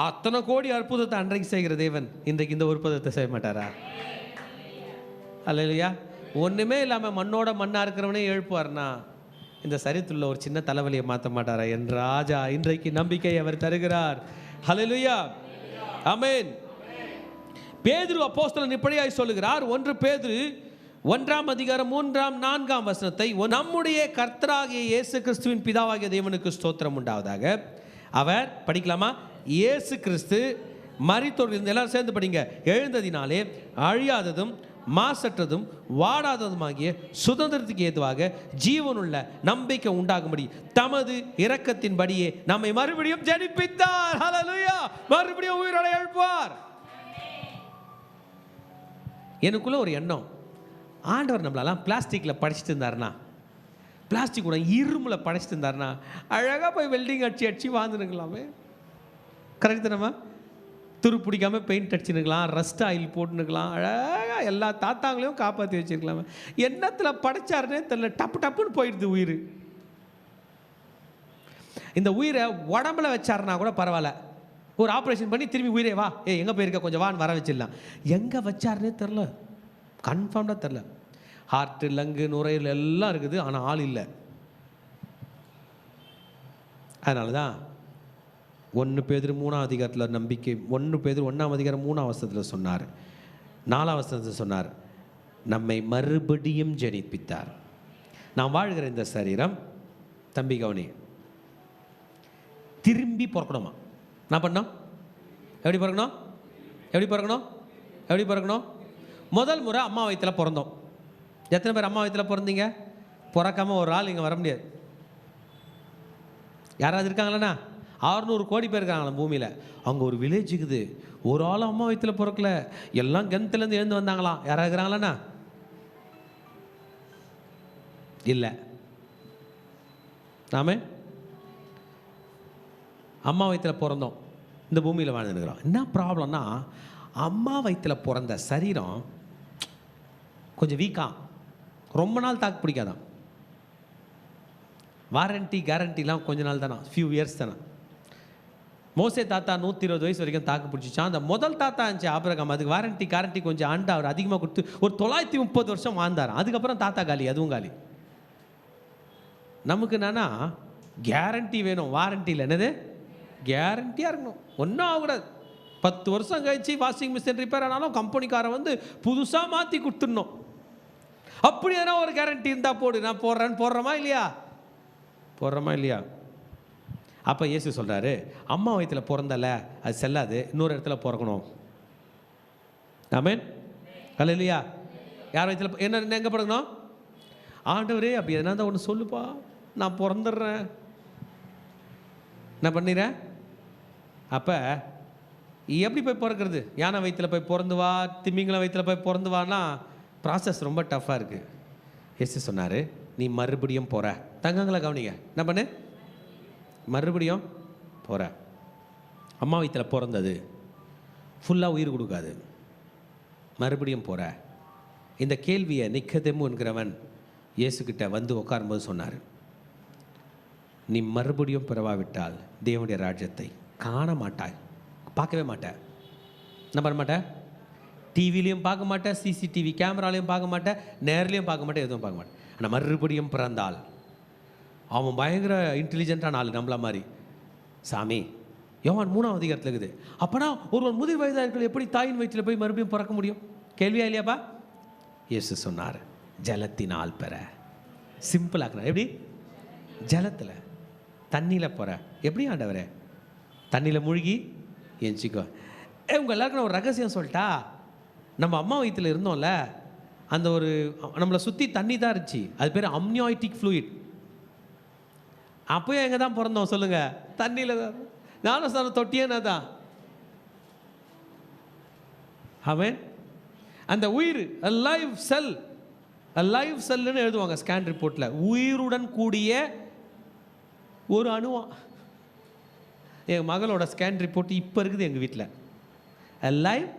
[SPEAKER 1] அத்தனை கோடி அற்புதத்தை அன்றைக்கு செய்கிற தேவன் இன்றைக்கு இந்த அற்புதத்தை செய்ய மாட்டாரா? அல்லையா? ஒன்றுமே இல்லாமல் மண்ணோட மண்ணாக இருக்கிறவனே எழுப்புவார்னா இந்த சரித்துள்ள ஒரு சின்ன தலைவலியை மாற்ற மாட்டாரா? என் ராஜா இன்றைக்கு நம்பிக்கை அவர் தருகிறார். ஹல்லேலூயா. ஆமென். பேதுரு அப்போஸ்தலன் இப்படியாய் சொல்லுகிறார். 1 பேதுரு 1ஆம் அதிகாரம் 3ஆம் 4ஆம் வசனத்தை, நம்முடைய கர்த்தராகிய இயேசு கிறிஸ்துவின் பிதாவாகிய தேவனுக்கு ஸ்தோத்திரம் உண்டாவதாக. அவர், படிக்கலாமா? இயேசு கிறிஸ்து மரித்தோர் இருந்து, எல்லாரும் சேர்ந்து படிங்க. எழுந்ததினாலே அழியாததும் மாசற்றதும் வாடாததுமாகிய சுதந்திரத்துக்கு ஏதுவாக ஜீவனுள்ள நம்பிக்கை உண்டாகும்படி தமது இரக்கத்தின்படியே நம்மை மறுபடியும் ஜெனிப்பித்தார். ஹல்லேலூயா. மறுபடியும் உயிரோட எழுப்புவார். எனக்குள்ள ஒரு எண்ணம், ஆண்டவர் நம்மளெல்லாம் பிளாஸ்டிக்கில் படைச்சிட்டு இருந்தாருன்னா, பிளாஸ்டிக் கூட இரும்பில் படைச்சிட்டு இருந்தாருன்னா, அழகாக போய் வெல்டிங் அடிச்சு வாழ்ந்துருக்கலாமே. கரெக்ட் தானம்மா? துரு பிடிக்காமல் பெயிண்ட் அடிச்சுருக்கலாம், ரஸ்ட் ஆயில் போட்டுனுக்கலாம், அழகாக எல்லா தாத்தாங்களையும் காப்பாற்றி வச்சுருக்கலாமே. எண்ணத்தில் படைச்சாருன்னே தெரியல, டப்புன்னு போயிடுது உயிர். இந்த உயிரை உடம்புல வச்சாருன்னா கூட பரவாயில்ல, ஒரு ஆப்ரேஷன் பண்ணி திரும்பி உயிரே வா, எங்கே போயிருக்க கொஞ்சம் வான்னு வர வச்சிடலாம். எங்கே வச்சாருன்னே தெரில, கன்ஃபார்ம்டாக தெரில. ஹார்ட்டு, லங்கு, நுரையீரல் எல்லாம் இருக்குது, ஆனால் ஆள் இல்லை. அதனால தான் 1 பேதுரு 3ஆம் அதிகாரத்தில் நம்பிக்கை, 1 பேதுரு 1ஆம் அதிகாரம் 3ஆம் வசனத்தில் சொன்னார், 4ஆம் வசனத்தில் சொன்னார், நம்மை மறுபடியும் ஜெனிப்பித்தார். நான் வாழ்கிற இந்த சரீரம், தம்பி கவனி, திரும்பி பிறக்கணுமா? நான் பண்ணோம் எப்படி பிறக்கணும்? எப்படி பிறக்கணும்? எப்படி பிறக்கணும்? முதல் முறை அம்மா வயிற்றில் பிறந்தோம். எத்தனை பேர் அம்மா வயிற்றில் பிறந்தீங்க? பிறக்காம ஒரு ஆள் இங்கே வர முடியாது. யாராவது இருக்காங்களா? 600 கோடி பேர் இருக்காங்களா பூமியில். அங்கே ஒரு வில்லேஜ் இருக்குது, ஒரு ஆள் அம்மா வயிற்றில் பிறக்கல, எல்லாம் கிணத்துலேருந்து எழுந்து வந்தாங்களாம். யாராவது இருக்கிறாங்களாண்ணா? இல்லை. நாம அம்மா வயிற்றில் பிறந்தோம், இந்த பூமியில் வாழ்ந்துருக்கிறோம். என்ன ப்ராப்ளம்னா, அம்மா வயிற்றில் பிறந்த சரீரம் கொஞ்சம் வீக்காக, ரொம்ப நாள் தாக்கு பிடிக்காதான். வாரண்டி கேரண்டிலாம் கொஞ்ச நாள் தானே, ஃபியூ இயர்ஸ் தானே. மோசே தாத்தா 120 வயசு வரைக்கும் தாக்கு பிடிச்சிச்சான். அந்த முதல் தாத்தா இருந்துச்சு ஆபிரகாம், அதுக்கு வாரண்டி கேரண்டி கொஞ்சம் ஆண்டு அவர் அதிகமாக கொடுத்து ஒரு 930 வருஷம் வாழ்ந்தார். அதுக்கப்புறம் தாத்தா காலி, அதுவும் காலி. நமக்கு என்னன்னா கேரண்டி வேணும், வாரண்டி இல்லை. என்னது? கேரண்டியாக இருக்கணும், ஒன்றும் ஆகக்கூடாது. 10 வருஷம் கழிச்சு வாஷிங் மிஷின் ரிப்பேர் ஆனாலும் கம்பெனிக்காரன் வந்து புதுசாக மாற்றி கொடுத்துடணும். அப்படி எதனா ஒரு கேரண்டி இருந்தால் போடு. நான் போடுறோமா இல்லையா? போடுறோமா இல்லையா? அப்போ இயேசு சொல்கிறாரு, அம்மா வயிற்றில் பிறந்தல அது செல்லாது, இன்னொரு இடத்துல பிறக்கணும். ஆமென். அல்லேலூயா. யார் வயிற்றில் என்ன எங்கே பிறக்கணும்? ஆண்டவரே அப்படி எதனா தான் ஒன்று சொல்லுப்பா, நான் பிறந்துடுறேன், என்ன பண்ணிடுறேன். அப்போ எப்படி போய் பிறக்கிறது? யானை வயிற்றில் போய் பிறந்து வா, திமிங்கலம் வயிற்றில் போய் பிறந்து வான்னா ப்ராசஸ் ரொம்ப டஃப்பாக இருக்குது. இயேசு சொன்னார், நீ மறுபடியும் போகிற. தங்கங்களை கவனிங்க, என்ன பண்ணு? மறுபடியும் போகிற. அம்மா வயிற்றில் பிறந்தது ஃபுல்லாக உயிர் கொடுக்காது. மறுபடியும் போகிற. இந்த கேள்வியை நிக்கதேமு என்கிறவன் இயேசுக்கிட்ட வந்து உட்காரும்போது சொன்னார், நீ மறுபடியும் பிறவாவிட்டால் தேவனுடைய ராஜ்யத்தை காண மாட்டாய், பார்க்கவே மாட்டேன். என்ன பண்ண மாட்டேன்? டிவிலையும் பார்க்க மாட்டேன், சிசிடிவி கேமராலையும் பார்க்க மாட்டேன், நேர்லையும் பார்க்க மாட்டேன், எதுவும் பார்க்க மாட்டேன். ஆனால் மறுபடியும் பிறந்தால் அவன் பயங்கர இன்டெலிஜென்ட்டான ஆள், நம்மள மாதிரி. சாமி, யோவான் 3ஆம் அதிகாரத்தில் இருக்குது. அப்போனா ஒருவன் முதிர் வயதாக இருக்கிற எப்படி தாயின் வயிற்றில் போய் மறுபடியும் பிறக்க முடியும்? கேள்வியா இல்லையாப்பா? இயேசு சொன்னார், ஜலத்தினால் பெற. சிம்பிள் ஆக்குறார். எப்படி? ஜலத்தில், தண்ணியில் போகிற. எப்படி ஆண்டவரே? தண்ணியில் மூழ்கி எஞ்சிக்கோ. உங்கள் எல்லாருக்கும் நான் ஒரு ரகசியம் சொல்லிட்டா. நம்ம அம்மா வயிற்றில் இருந்தோம்ல, அந்த ஒரு நம்மளை சுற்றி தண்ணி தான் இருந்துச்சு, அது பேர் அம்னியாய்டிக் ஃப்ளூயிட். அப்போயே எங்கே தான் பிறந்தோம் சொல்லுங்கள்? தண்ணியில் தான். நானும் சொன்ன தொட்டியேனா தான். ஆமென். அந்த உயிர் லைவ் செல், லைவ் செல்லுன்னு எழுதுவாங்க ஸ்கேன் ரிப்போர்ட்டில், உயிருடன் கூடிய ஒரு அணுவா. என் மகளோட ஸ்கேன் ரிப்போர்ட் இப்போ இருக்குது எங்கள் வீட்டில். லைவ்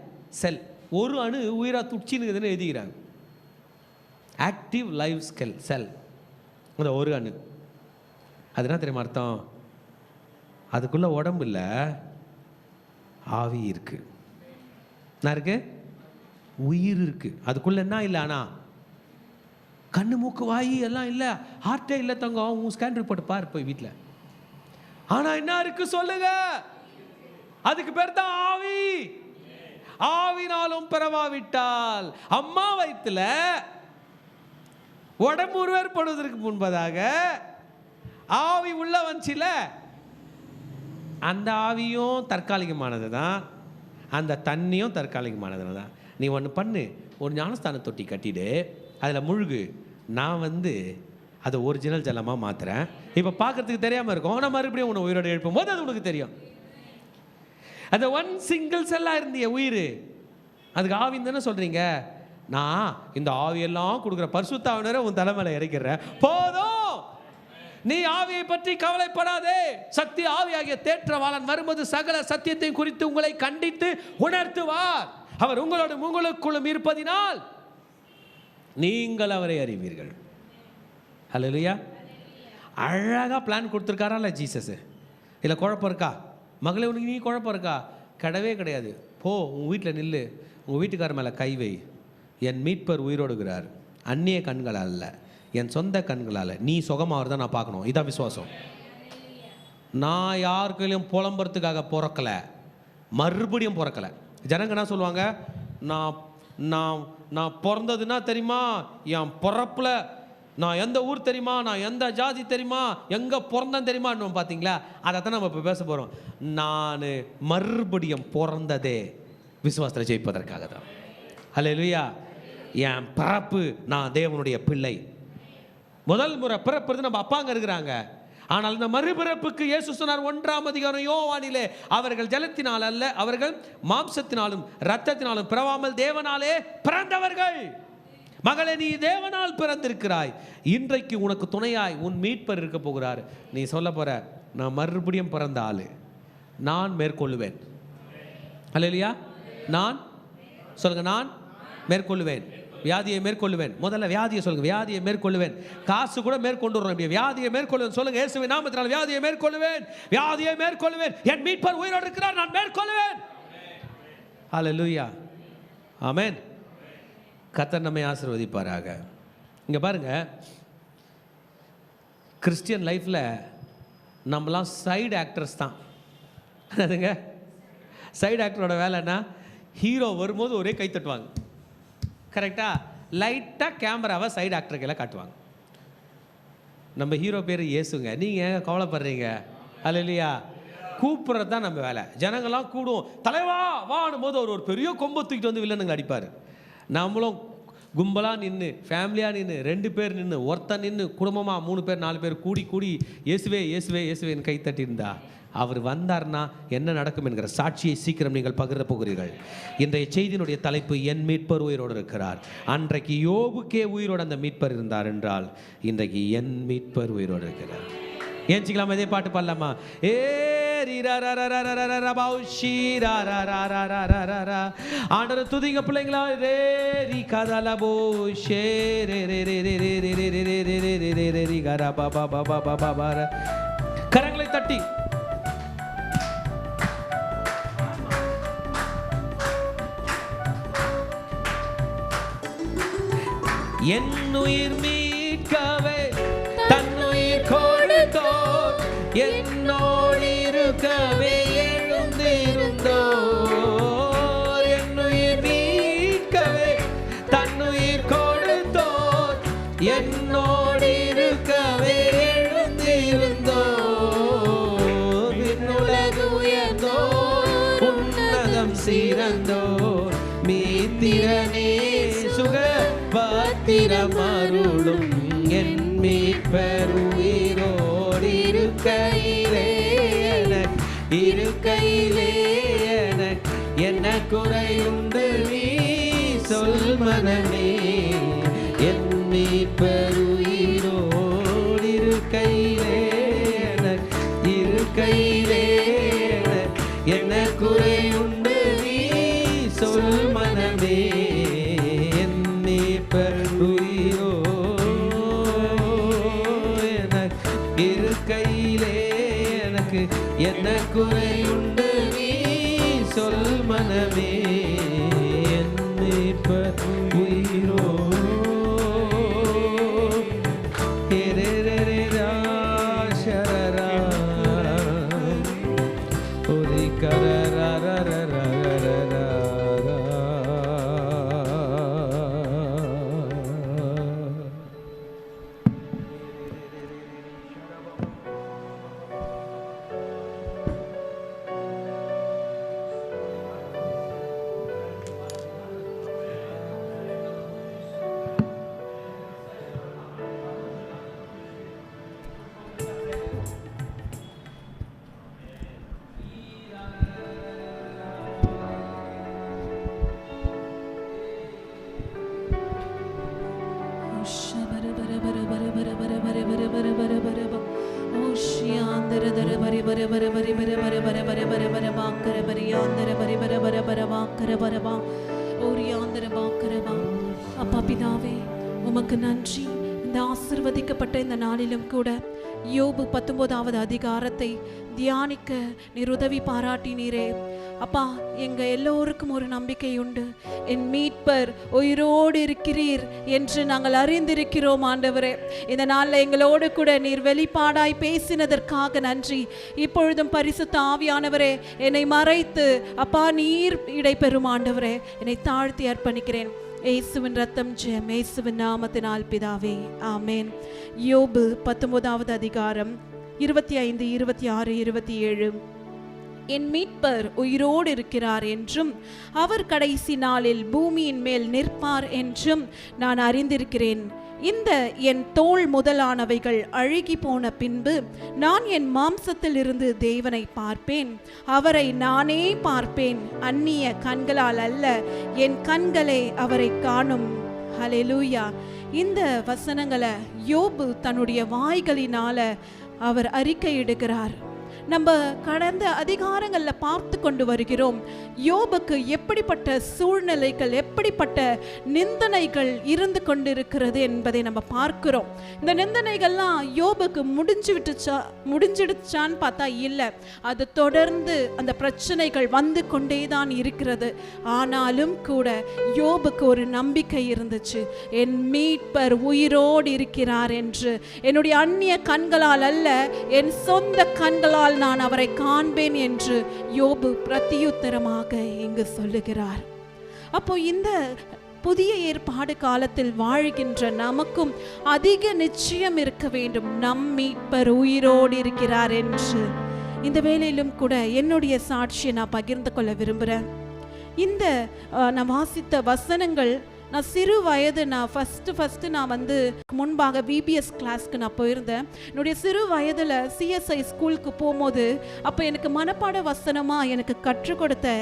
[SPEAKER 1] செல், ஒரு அணு உயிராக துடிச்சின்னுக்குதுன்னு எழுதிக்கிறாங்க. ஆக்டிவ் லைவ் செல், அந்த ஒரு அணு. அது என்ன தெரியுமா அர்த்தம்? அதுக்குள்ளே உடம்பு இல்லை, ஆவி இருக்கு. என்ன இருக்கு? உயிர் இருக்கு. அதுக்குள்ளே என்ன இல்லை? ஆனால் கண்ணு மூக்கு வாயி எல்லாம் இல்லை, ஹார்ட்டே இல்லை. தங்கம், உன் ஸ்கேன் ரிப்போர்ட் பாரு போய் வீட்டில். ஆனால் என்ன இருக்கு சொல்லுங்க? அதுக்கு பேர் தான் ஆவி. ஆவினாலும் பிறவாவிட்டால், அம்மா வயிற்றில் உடம்பு உருவேற்படுவதற்கு முன்பதாக ஆவி உள்ள வந்துச்சுல, அந்த ஆவியும் தற்காலிகமானது தான், அந்த தண்ணியும் தற்காலிகமானது தான். நீ ஒன்று பண்ணு, ஒரு ஞானஸ்தான தொட்டி கட்டிடு, அதில் முழுகு. நான் வந்து அதை ஒரிஜினல் ஜலமாக மாற்றுறேன். இப்போ பார்க்கறதுக்கு தெரியாமல் இருக்கும், ஆனால் மறுபடியும் உன்னை உயிரோடு எழுப்பும் போது அது உனக்கு தெரியும். அந்த ஒன் சிங்கிள் செல்லாக இருந்திய உயிர், அதுக்கு ஆவின்னு தானே சொல்கிறீங்க. நான் இந்த ஆவியெல்லாம் கொடுக்குற பரிசுத்தாவினரை உன் தலைமையில் இறக்கிறேன், போதும். நீ ஆவியை பற்றி கவலைப்படாதே. சக்தி ஆவியாகிய தேற்றவாளன் வரும்போது சகல சத்தியத்தை குறித்து உங்களை கண்டித்து உணர்த்துவார். அவர் உங்களோடு உங்களுக்குள்ளும் இருப்பதினால் நீங்கள் அவரை அறிவீர்கள். ஹல்லேலூயா. அழகாக பிளான் கொடுத்துருக்காரா இல்லை ஜீசஸ்? இல்லை குழப்பம் இருக்கா? மகளே, உனக்கு நீ குழப்பம் இருக்கா? கிடையவே கிடையாது. போ, உன் வீட்டில் நில்லு, உங்கள் வீட்டுக்கார மேலே கை வை. என் மீட்பர் உயிரோடுகிறார், அந்நிய கண்களால் அல்ல, என் சொந்த கண்களால். நீ சுகமாகறத நான் பார்க்கணும். இதான் விசுவாசம். நான் யாருக்கையும் புலம்புறதுக்காக பிறக்கலை, மறுபடியும் பிறக்கலை. ஜனங்க என்ன சொல்லுவாங்க? நான் நான் நான் பிறந்ததுன்னா தெரியுமா, என் பிறப்பில் நான் எந்த ஊர் தெரியுமா, நான் எந்த ஜாதி தெரியுமா, எங்கே பிறந்தேன் தெரியுமா பார்த்தீங்களா? அதை தான் நம்ம இப்போ பேச போகிறோம். நான் மறுபடியும் பிறந்ததே விசுவாசத்தில் ஜெயிப்பதற்காக தான். ஹல்லேலூயா. என் பிறப்பு, நான் தேவனுடைய பிள்ளை. முதல் முறை பிறப்புறது நம்ம அப்பாங்க இருக்கிறாங்க. ஆனால் இந்த மறுபிறப்புக்கு இயேசு சொன்னார் 1ஆம் அதிகாரம் யோவானிலே, அவர்கள் ஜலத்தினால் அல்ல, அவர்கள் மாம்சத்தினாலும் இரத்தத்தினாலும் பிறவாமல் தேவனாலே பிறந்தவர்கள். மகளே, நீ தேவனால் பிறந்திருக்கிறாய். இன்றைக்கு உனக்கு துணையாய் உன் மீட்பர் இருக்க போகிறார். நீ சொல்ல போற, நான் மறுபடியும் பிறந்த ஆளு, நான் மேற்கொள்ளுவேன். அல்லேலூயா. நான் சொல்லுங்க, நான் மேற்கொள்ளுவேன். வியாதியை மேற்கொள்ளுவேன். முதல்ல வியாதியை சொல்லுங்க, வியாதியை மேற்கொள்ளுவேன். காசு கூட மேற்கொண்டு வரணும். வியாதியை மேற்கொள்ளுவேன் சொல்லுங்க. இயேசுவின் நாமத்தினால் வியாதியை மேற்கொள்ளுவேன், வியாதியை மேற்கொள்ளுவேன். என் மீட்பர் உயிரோடு இருக்கிறார், நான் மேற்கொள்ளுவேன். ஹல்லேலூயா. ஆமென். கர்த்தர் நம்மை ஆசீர்வதிப்பாராக. இங்க பாருங்க, கிறிஸ்டியன் லைஃப்ல நம்மலாம் சைடு ஆக்டர்ஸ் தான். அதுங்க சைடு ஆக்டரோட வேலைன்னா, ஹீரோ வரும்போது ஒரே கை தட்டுவாங்க. கரெக்டாக லைட்டாக கேமராவை சைடு ஆக்டருக்கெல்லாம் காட்டுவாங்க. நம்ம ஹீரோ பேர் இயேசுங்க. நீங்கள் கவலைப்படுறீங்க. அல்லேலூயா. கூப்பிட்றது தான் நம்ம வேலை. ஜனங்கள்லாம் கூடும், தலைவா வாடும் போது அவர் ஒரு பெரிய கொம்பை தூக்கிட்டு வந்து வில்லனுங்க அடிப்பார். நம்மளும் கும்பலாக நின்று, ஃபேமிலியாக நின்று, 2 பேர் நின்று, ஒருத்தன் நின்று, குடும்பமாக 3 பேர் 4 பேர் கூடி கூடி இயேசுவே இயேசுவே இயேசுவேன்னு கை தட்டியிருந்தா, அவர் வந்தார்னா என்ன நடக்கும் என்கிற சாட்சியை சீக்கிரம் நீங்கள் பகிர போகிறீர்கள். இன்றைய செய்தியினுடைய தலைப்பு, என் மீட்பர் உயிரோடு இருக்கிறார். அன்றைக்கு யோபுக்கே உயிரோடு அந்த மீட்பர் இருந்தார் என்றால், இன்றைக்கு என் மீட்பர் உயிரோடு இருக்கிறார். ஏஞ்சிக்கலாம், இதே பாட்டு பாடலாமா? ஆண்டவரை துதிங்க பிள்ளைங்களா. கரங்களை தட்டி என்னுயிர் மீட்கவே தன்னுயிர் கொடுத்தோர், என்னோடு இருக்கவே எழுந்திருந்தோர். என்னுயிர் மீட்கவே தன்னுயிர் கொடுத்தோர், என்னோடு இருக்கவே எழுந்திருந்தோர். விண்ணுலகு உயர்ந்தோர், உன்னதம் சிறந்தோர், மீத்திரனே சுக பத்திரம் அருளும். என் மீட்பர் உயிரோடு இருக்கையிலே என்ன குறையுண்டு நீ சொல் மனமே. என் மீட்பர் உயிரோடு இருக்கையிலே என்ன குறையுண்டு நீ சொல் மனமே. என் மீட்பர் இருக்கையிலே எனக்கு என்ன குறையுண்டு நீ சொல் மனமே. என் மீட்பர் உயிரோ சரரா ஒரு கரரரரரரரரரா.
[SPEAKER 3] அப்பா பிதாவே, உமக்கு நன்றி. இந்த ஆசீர்வதிக்கப்பட்ட இந்த நாளிலும் கூட யோபு 19வது அதிகாரத்தை தியானிக்க நீர் உதவி பாராட்டினீரே. அப்பா, எங்க எல்லோருக்கும் ஒரு நம்பிக்கை உண்டு. என் மீட்பர் உயிரோடு இருக்கிறீர் என்று நாங்கள் அறிந்திருக்கிறோம் ஆண்டவரே. இந்த நாளில் எங்களோடு கூட நீர் வெளிப்பாடாய் பேசினதற்காக நன்றி. இப்பொழுதும் பரிசுத்த ஆவியானவரே, என்னை மறைத்து அப்பா நீர் இடைபெறும் ஆண்டவரே. என்னை தாழ்த்தி அர்ப்பணிக்கிறேன். இயேசுவின் ரத்தம் ஜெயம், இயேசுவின் நாமத்தினால் பிதாவே, ஆமேன். யோபு 19வது அதிகாரம் 25, 26, 27. என் மீட்பர் உயிரோடு இருக்கிறார் என்றும் அவர் கடைசி நாளில் பூமியின் மேல் நிற்பார் என்றும் நான் அறிந்திருக்கிறேன். இந்த என் தோள் முதலானவைகள் அழுகி போன பின்பு நான் என் மாம்சத்தில் இருந்து தேவனை பார்ப்பேன், அவரை நானே பார்ப்பேன், அந்நிய கண்களால் அல்ல, என் கண்களே அவரை காணும். ஹல்லேலூயா. இந்த வசனங்களை யோபு தன்னுடைய வாய்களினால அவர் அறிக்கையிடுகிறார். நம்ம கடந்த அதிகாரங்களில் பார்த்து கொண்டு வருகிறோம், யோபுக்கு எப்படிப்பட்ட சூழ்நிலைகள், எப்படிப்பட்ட நிந்தனைகள் இருந்து கொண்டிருக்கிறது என்பதை நம்ம பார்க்கிறோம். இந்த நிந்தனைகள்லாம் யோபுக்கு முடிஞ்சிடுச்சான்னு பார்த்தா இல்லை, அது தொடர்ந்து அந்த பிரச்சனைகள் வந்து கொண்டே தான் இருக்கிறது. ஆனாலும் கூட யோபுக்கு ஒரு நம்பிக்கை இருந்துச்சு, என் மீட்பர் உயிரோடு இருக்கிறார் என்று. என்னுடைய அந்நிய கண்களால் அல்ல, என் சொந்த கண்களால் நான் அவரை காண்பேன் என்று யோபு பிரதியுத்தரமாக இங்கு சொல்லுகிறார். அப்போ இந்த புதிய ஏற்பாடு காலத்தில் வாழ்கின்ற நமக்கும் அதிக நிச்சயம் இருக்க வேண்டும், நம் மீட்பர் உயிரோடு இருக்கிறார் என்று. இந்த வேளையிலும் கூட என்னுடைய சாட்சியை நான் பகிர்ந்து கொள்ள விரும்புகிறேன். இந்த நான் வாசித்த வசனங்கள், நான் சிறு வயது, நான் ஃபஸ்ட்டு நான் வந்து முன்பாக விபிஎஸ் கிளாஸ்க்கு நான் போயிருந்தேன். என்னுடைய சிறு வயதில் சிஎஸ்ஐ ஸ்கூலுக்கு போகும்போது அப்போ எனக்கு மனப்பாட வசனமாக எனக்கு கற்றுக் கொடுத்த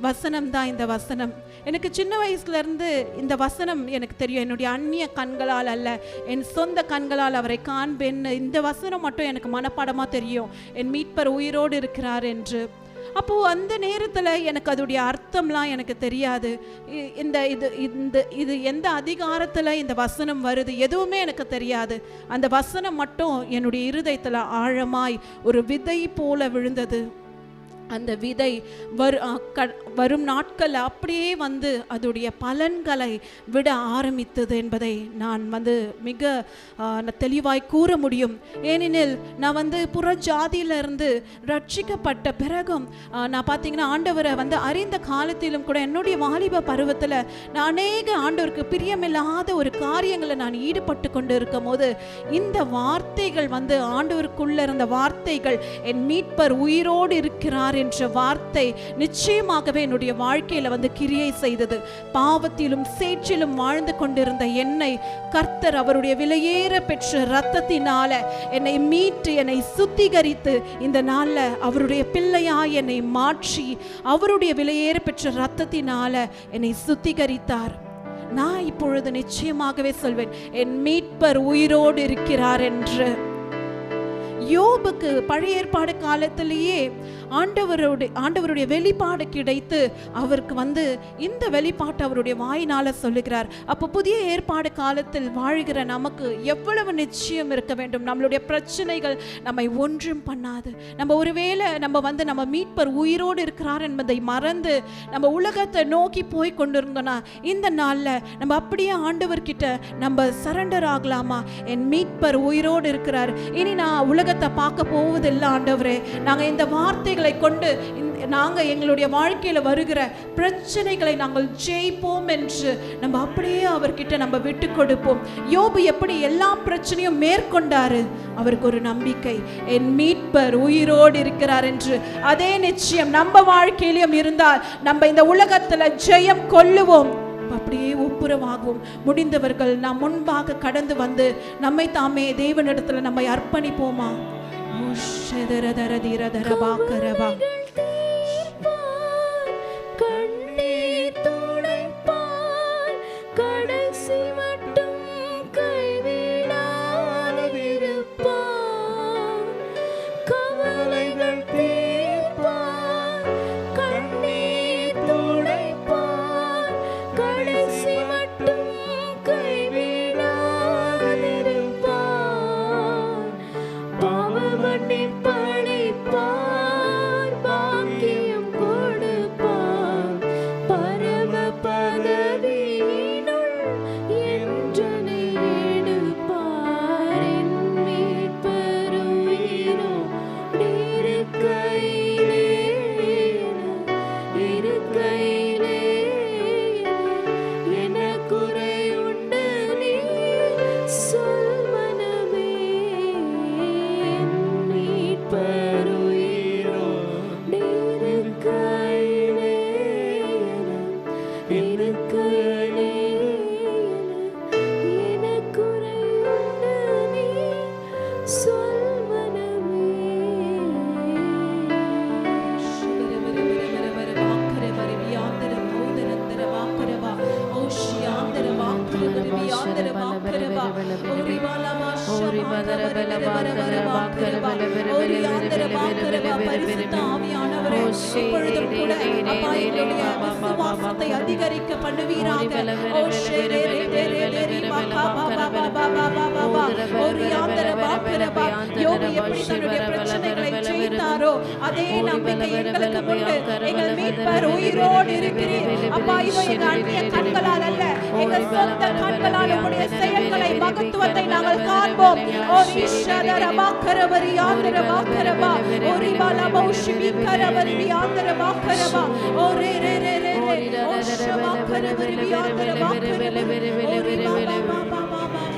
[SPEAKER 3] வசனம் தான் இந்த வசனம். எனக்கு சின்ன வயசுலேருந்து இந்த வசனம் எனக்கு தெரியும், என்னுடைய அந்நிய கண்களால் அல்ல, என் சொந்த கண்களால் அவரை காண்பேன்னு. இந்த வசனம் மட்டும் எனக்கு மனப்பாடமாக தெரியும், என் மீட்பர் உயிரோடு இருக்கிறார் என்று. அப்போது அந்த நேரத்தில் எனக்கு அதோடைய அர்த்தம்லாம் எனக்கு தெரியாது. இது எந்த அதிகாரத்தில் இந்த வசனம் வருது எதுவுமே எனக்கு தெரியாது. அந்த வசனம் மட்டும் என்னுடைய இருதயத்தில் ஆழமாய் ஒரு விதை போல விழுந்தது. அந்த விதை வரும் நாட்கள் அப்படியே வந்து அதோடைய பலன்களை விட ஆரம்பித்தது என்பதை நான் வந்து மிக தெளிவாய் கூற முடியும். ஏனெனில் நான் வந்து புற ஜாதியிலிருந்து ரட்சிக்கப்பட்ட பிறகும் நான் பார்த்தீங்கன்னா ஆண்டவரை வந்து அறிந்த காலத்திலும் கூட என்னுடைய வாலிப பருவத்தில் நான் அநேக ஆண்டவருக்கு பிரியமில்லாத ஒரு காரியங்களை நான் ஈடுபட்டு கொண்டு இருக்கும் போது இந்த வார்த்தைகள் வந்து ஆண்டவருக்குள்ள இருந்த வார்த்தைகள், என் மீட்பர் உயிரோடு இருக்கிறார் என்ற வார்த்தை நிச்சயமாகவே என்னுடைய வாழ்க்கையில வந்து கிரியை செய்தது. பாவத்திலும் சேற்றிலும் வாழ்ந்து கொண்டிருந்த என்னை கர்த்தர் அவருடைய விலையேற பெற்ற இரத்தத்தினால என்னை மீட்டு, என்னை சுத்திகரித்து, இந்த நாள்ல அவருடைய பிள்ளையாய் என்னை மாற்றி அவருடைய விலையேற பெற்ற இரத்தத்தினால என்னை சுத்திகரித்தார். நான் இப்பொழுது நிச்சயமாகவே சொல்வேன், என் மீட்பர் உயிரோடு இருக்கிறார் என்று. யோபுக்கு பழைய ஏற்பாடு காலத்திலேயே ஆண்டவருடைய வெளிப்பாடு கிடைத்து அவருக்கு வந்து இந்த வெளிப்பாட்டு அவருடைய வாயினால சொல்லுகிறார். அப்போ புதிய ஏற்பாடு காலத்தில் வாழ்கிற நமக்கு எவ்வளவு நிச்சயம் இருக்க வேண்டும், நம்மளுடைய பிரச்சனைகள் நம்மை ஒன்றும் பண்ணாது. நம்ம ஒருவேளை நம்ம மீட்பர் உயிரோடு இருக்கிறார் என்பதை மறந்து நம்ம உலகத்தை நோக்கி போய் கொண்டிருந்தோம்னா இந்த நாளில் நம்ம அப்படியே ஆண்டவர்கிட்ட நம்ம சரண்டர் ஆகலாமா? என் மீட்பர் உயிரோடு இருக்கிறார், இனி நான் உலகத்தை பார்க்க போவதில்லை ஆண்டவரே. நாங்கள் இந்த வார்த்தைகளை கொண்டு நாங்கள் எங்களுடைய வாழ்க்கையில் வருகிற பிரச்சனைகளை நாங்கள் ஜெயிப்போம் என்று நம்ம அப்படியே அவர்கிட்ட நம்ம விட்டு கொடுப்போம். யோபு எப்படி எல்லா பிரச்சனையும் மேற்கொண்டாரு? அவருக்கு ஒரு நம்பிக்கை, என் மீட்பர் உயிரோடு இருக்கிறார் என்று. அதே நிச்சயம் நம்ம வாழ்க்கையிலும் இருந்தால் நம்ம இந்த உலகத்துல ஜெயம் கொள்ளுவோம். அப்படியே ஒப்புரவாகவும் முடிந்தவர்கள் நாம் முன்பாக கடந்து வந்து நம்மை தாமே தேவனிடத்துல நம்மை அர்ப்பணிப்போமா?
[SPEAKER 4] பாவ மன்னிப்பளிப்பார்
[SPEAKER 3] அதிகரிக்க பண்ணுவீராக. யோபு எப்படி தன்னுடைய பிரச்சனைகளை ஜெயித்தாரோ அதே நம்பிக்கை எங்களுக்கு உண்டு. எங்கள் மீட்பர் உயிரோடு இருக்கிறீர் அப்பா. இதோ எங்கள் அந்நிய கண்களால் அல்ல, எங்கள் சொந்த கண்களால் உம்முடைய செயல்களை மகத்துவத்தை நாங்கள் காண்போம். ஓ ஈஸ்வர பாக்கரவரி ஆந்தர பாக்கரவா ஓ ரிபாலா மௌஷிமி கரவரி ஆந்தர பாக்கரவா ஓ ரே ரே ரே ரே ஓ ஷபா கரவரி ஆந்தர பாக்கரவரி ஓ ரிபாலா பா பா பா பா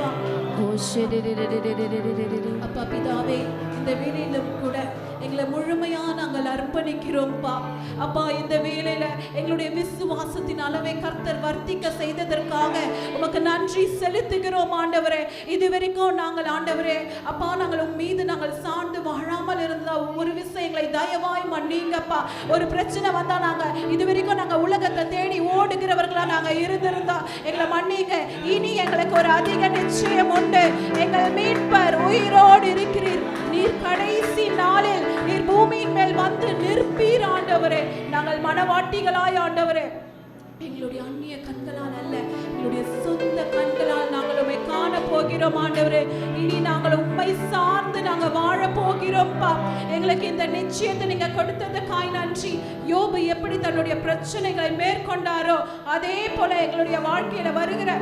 [SPEAKER 3] பா ஓ ஷெரே ரே ரே ரே ரே ரே. அப்பா பிதாவே, இந்த வேளையிலும் கூட எங்களை முழுமையா நாங்கள் அர்ப்பணிக்கிறோம்ப்பா. அப்பா, இந்த வேளையில எங்களுடைய விசுவாசத்தின் அளவை கர்த்தர் வர்த்திக்க செய்ததற்காக உமக்கு நன்றி செலுத்துகிறோம் ஆண்டவரே. இதுவரைக்கும் நாங்கள் ஆண்டவரே அப்பா, நாங்கள் உம் மீது நாங்கள் சார்ந்து வாழாமல் இருந்தா ஒவ்வொரு விஷயங்களை தயவாய் மன்னிங்கப்பா. ஒரு பிரச்சனை வந்தா நாங்க இதுவரைக்கும் நாங்க உலகத்தை தேடி ஓடுகிறவர்களா நாங்க இருந்திருந்தா எங்களை மன்னிங்க. இனி எங்களுக்கு ஒரு அதிக நிச்சயம் உண்டு. எங்கள் மீட்பர் உயிரோடு இருக்கிறீர். நீர் கடைசி நாளில் நீர் பூமியின் மேல் வந்து நிற்பீர் ஆண்டவரே. நாங்கள் மனவாட்டிகளாய் ஆண்டவரே எங்களுடைய அந்நிய கண்களால் அல்ல, எங்களுடைய சொந்த கண்களால் நாங்கள் உம்மை காண போகிறோம் ஆண்டவரே. இனி நாங்கள் உம்மை சார்ந்து நாங்க வாழ போகிறோம்ப்பா. எங்களுக்கு இந்த நிச்சயத்தை நீங்க கொடுத்ததுக்காய் நன்றி. யோபு எப்படி தன்னுடைய பிரச்சனைகளை மேற்கொண்டாரோ அதே போல எங்களுடைய வாழ்க்கையில வருகிற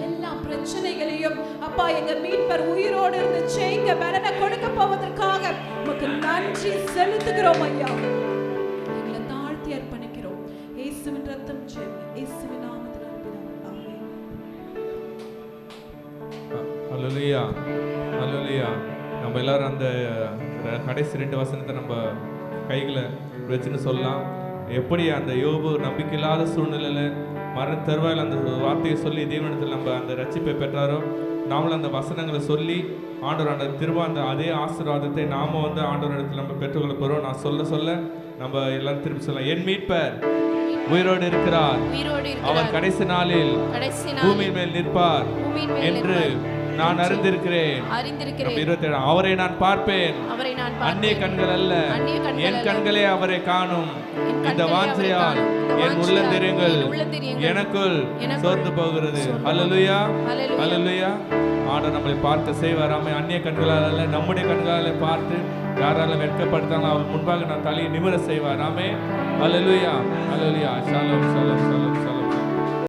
[SPEAKER 3] எல்லா பிரச்சனைகளையும் அப்பா எங்க மீட்பர் உயிரோடு இருந்து செய்ய பலனை கொடுக்க போவதற்காக உமக்கு நன்றி செலுத்துகிறோம் ஐயா. எங்களை தாழ்த்தி அர்ப்பணிக்கிறோம். இயேசுவின் ரத்தம் ஜெபம், இயேசுவின் நாமத்தில் அர்ப்பணிக்கிறோம். ஆமென்.
[SPEAKER 4] ஹல்லேலூயா, ஹல்லேலூயா. நம்ம எல்லாரும் அந்த கடைசி 2 வசனத்தை நம்ம கைகளை வச்சுன்னு சொல்லலாம். எப்படி அந்த யோபு நம்பிக்கையில்லாத சூழ்நிலையில மரண தருவாயில் அந்த வார்த்தையை சொல்லி தேவனிடத்தில் நம்ம அந்த ரட்சிப்பை பெற்றாரோ, நாமளும் அந்த வசனங்களை சொல்லி ஆண்டவர் அந்த திரும்ப அந்த அதே ஆசீர்வாதத்தை நாம வந்து ஆண்டவர் இடத்துல நம்ம பெற்றுக்கொள்ள போறோம். நான் சொல்ல சொல்ல நம்ம எல்லாரும் திருப்பி சொல்லலாம். என் மீட்பர் உயிரோடு இருக்கிறார், அவர் கடைசி நாளில் பூமியின் மேல் நிற்பார் என்று நான் அறிந்திருக்கிறேன். 27 அவரை நான் பார்ப்பேன், அந்நிய கண்கள் அல்ல, என் கண்களே அவரை காணும். இந்த வாஞ்சையால் என் உள்ளந்தெரியங்கள் எனக்குள் சோர்ந்து போகிறது. ஹல்லேலூயா, ஹல்லேலூயா. ஆண்டவர் நம்மளை பார்க்க செய்வாராமே. அந்நிய கண்களால் அல்ல, நம்முடைய கண்களால் பார்த்து யாராலும் வெட்கப்படுத்தாலும் அவர் முன்பாக நான் தலையை நிமிர செய்வாராமே. Hallelujah, hallelujah. Shalom, shalom, shalom, Shalom.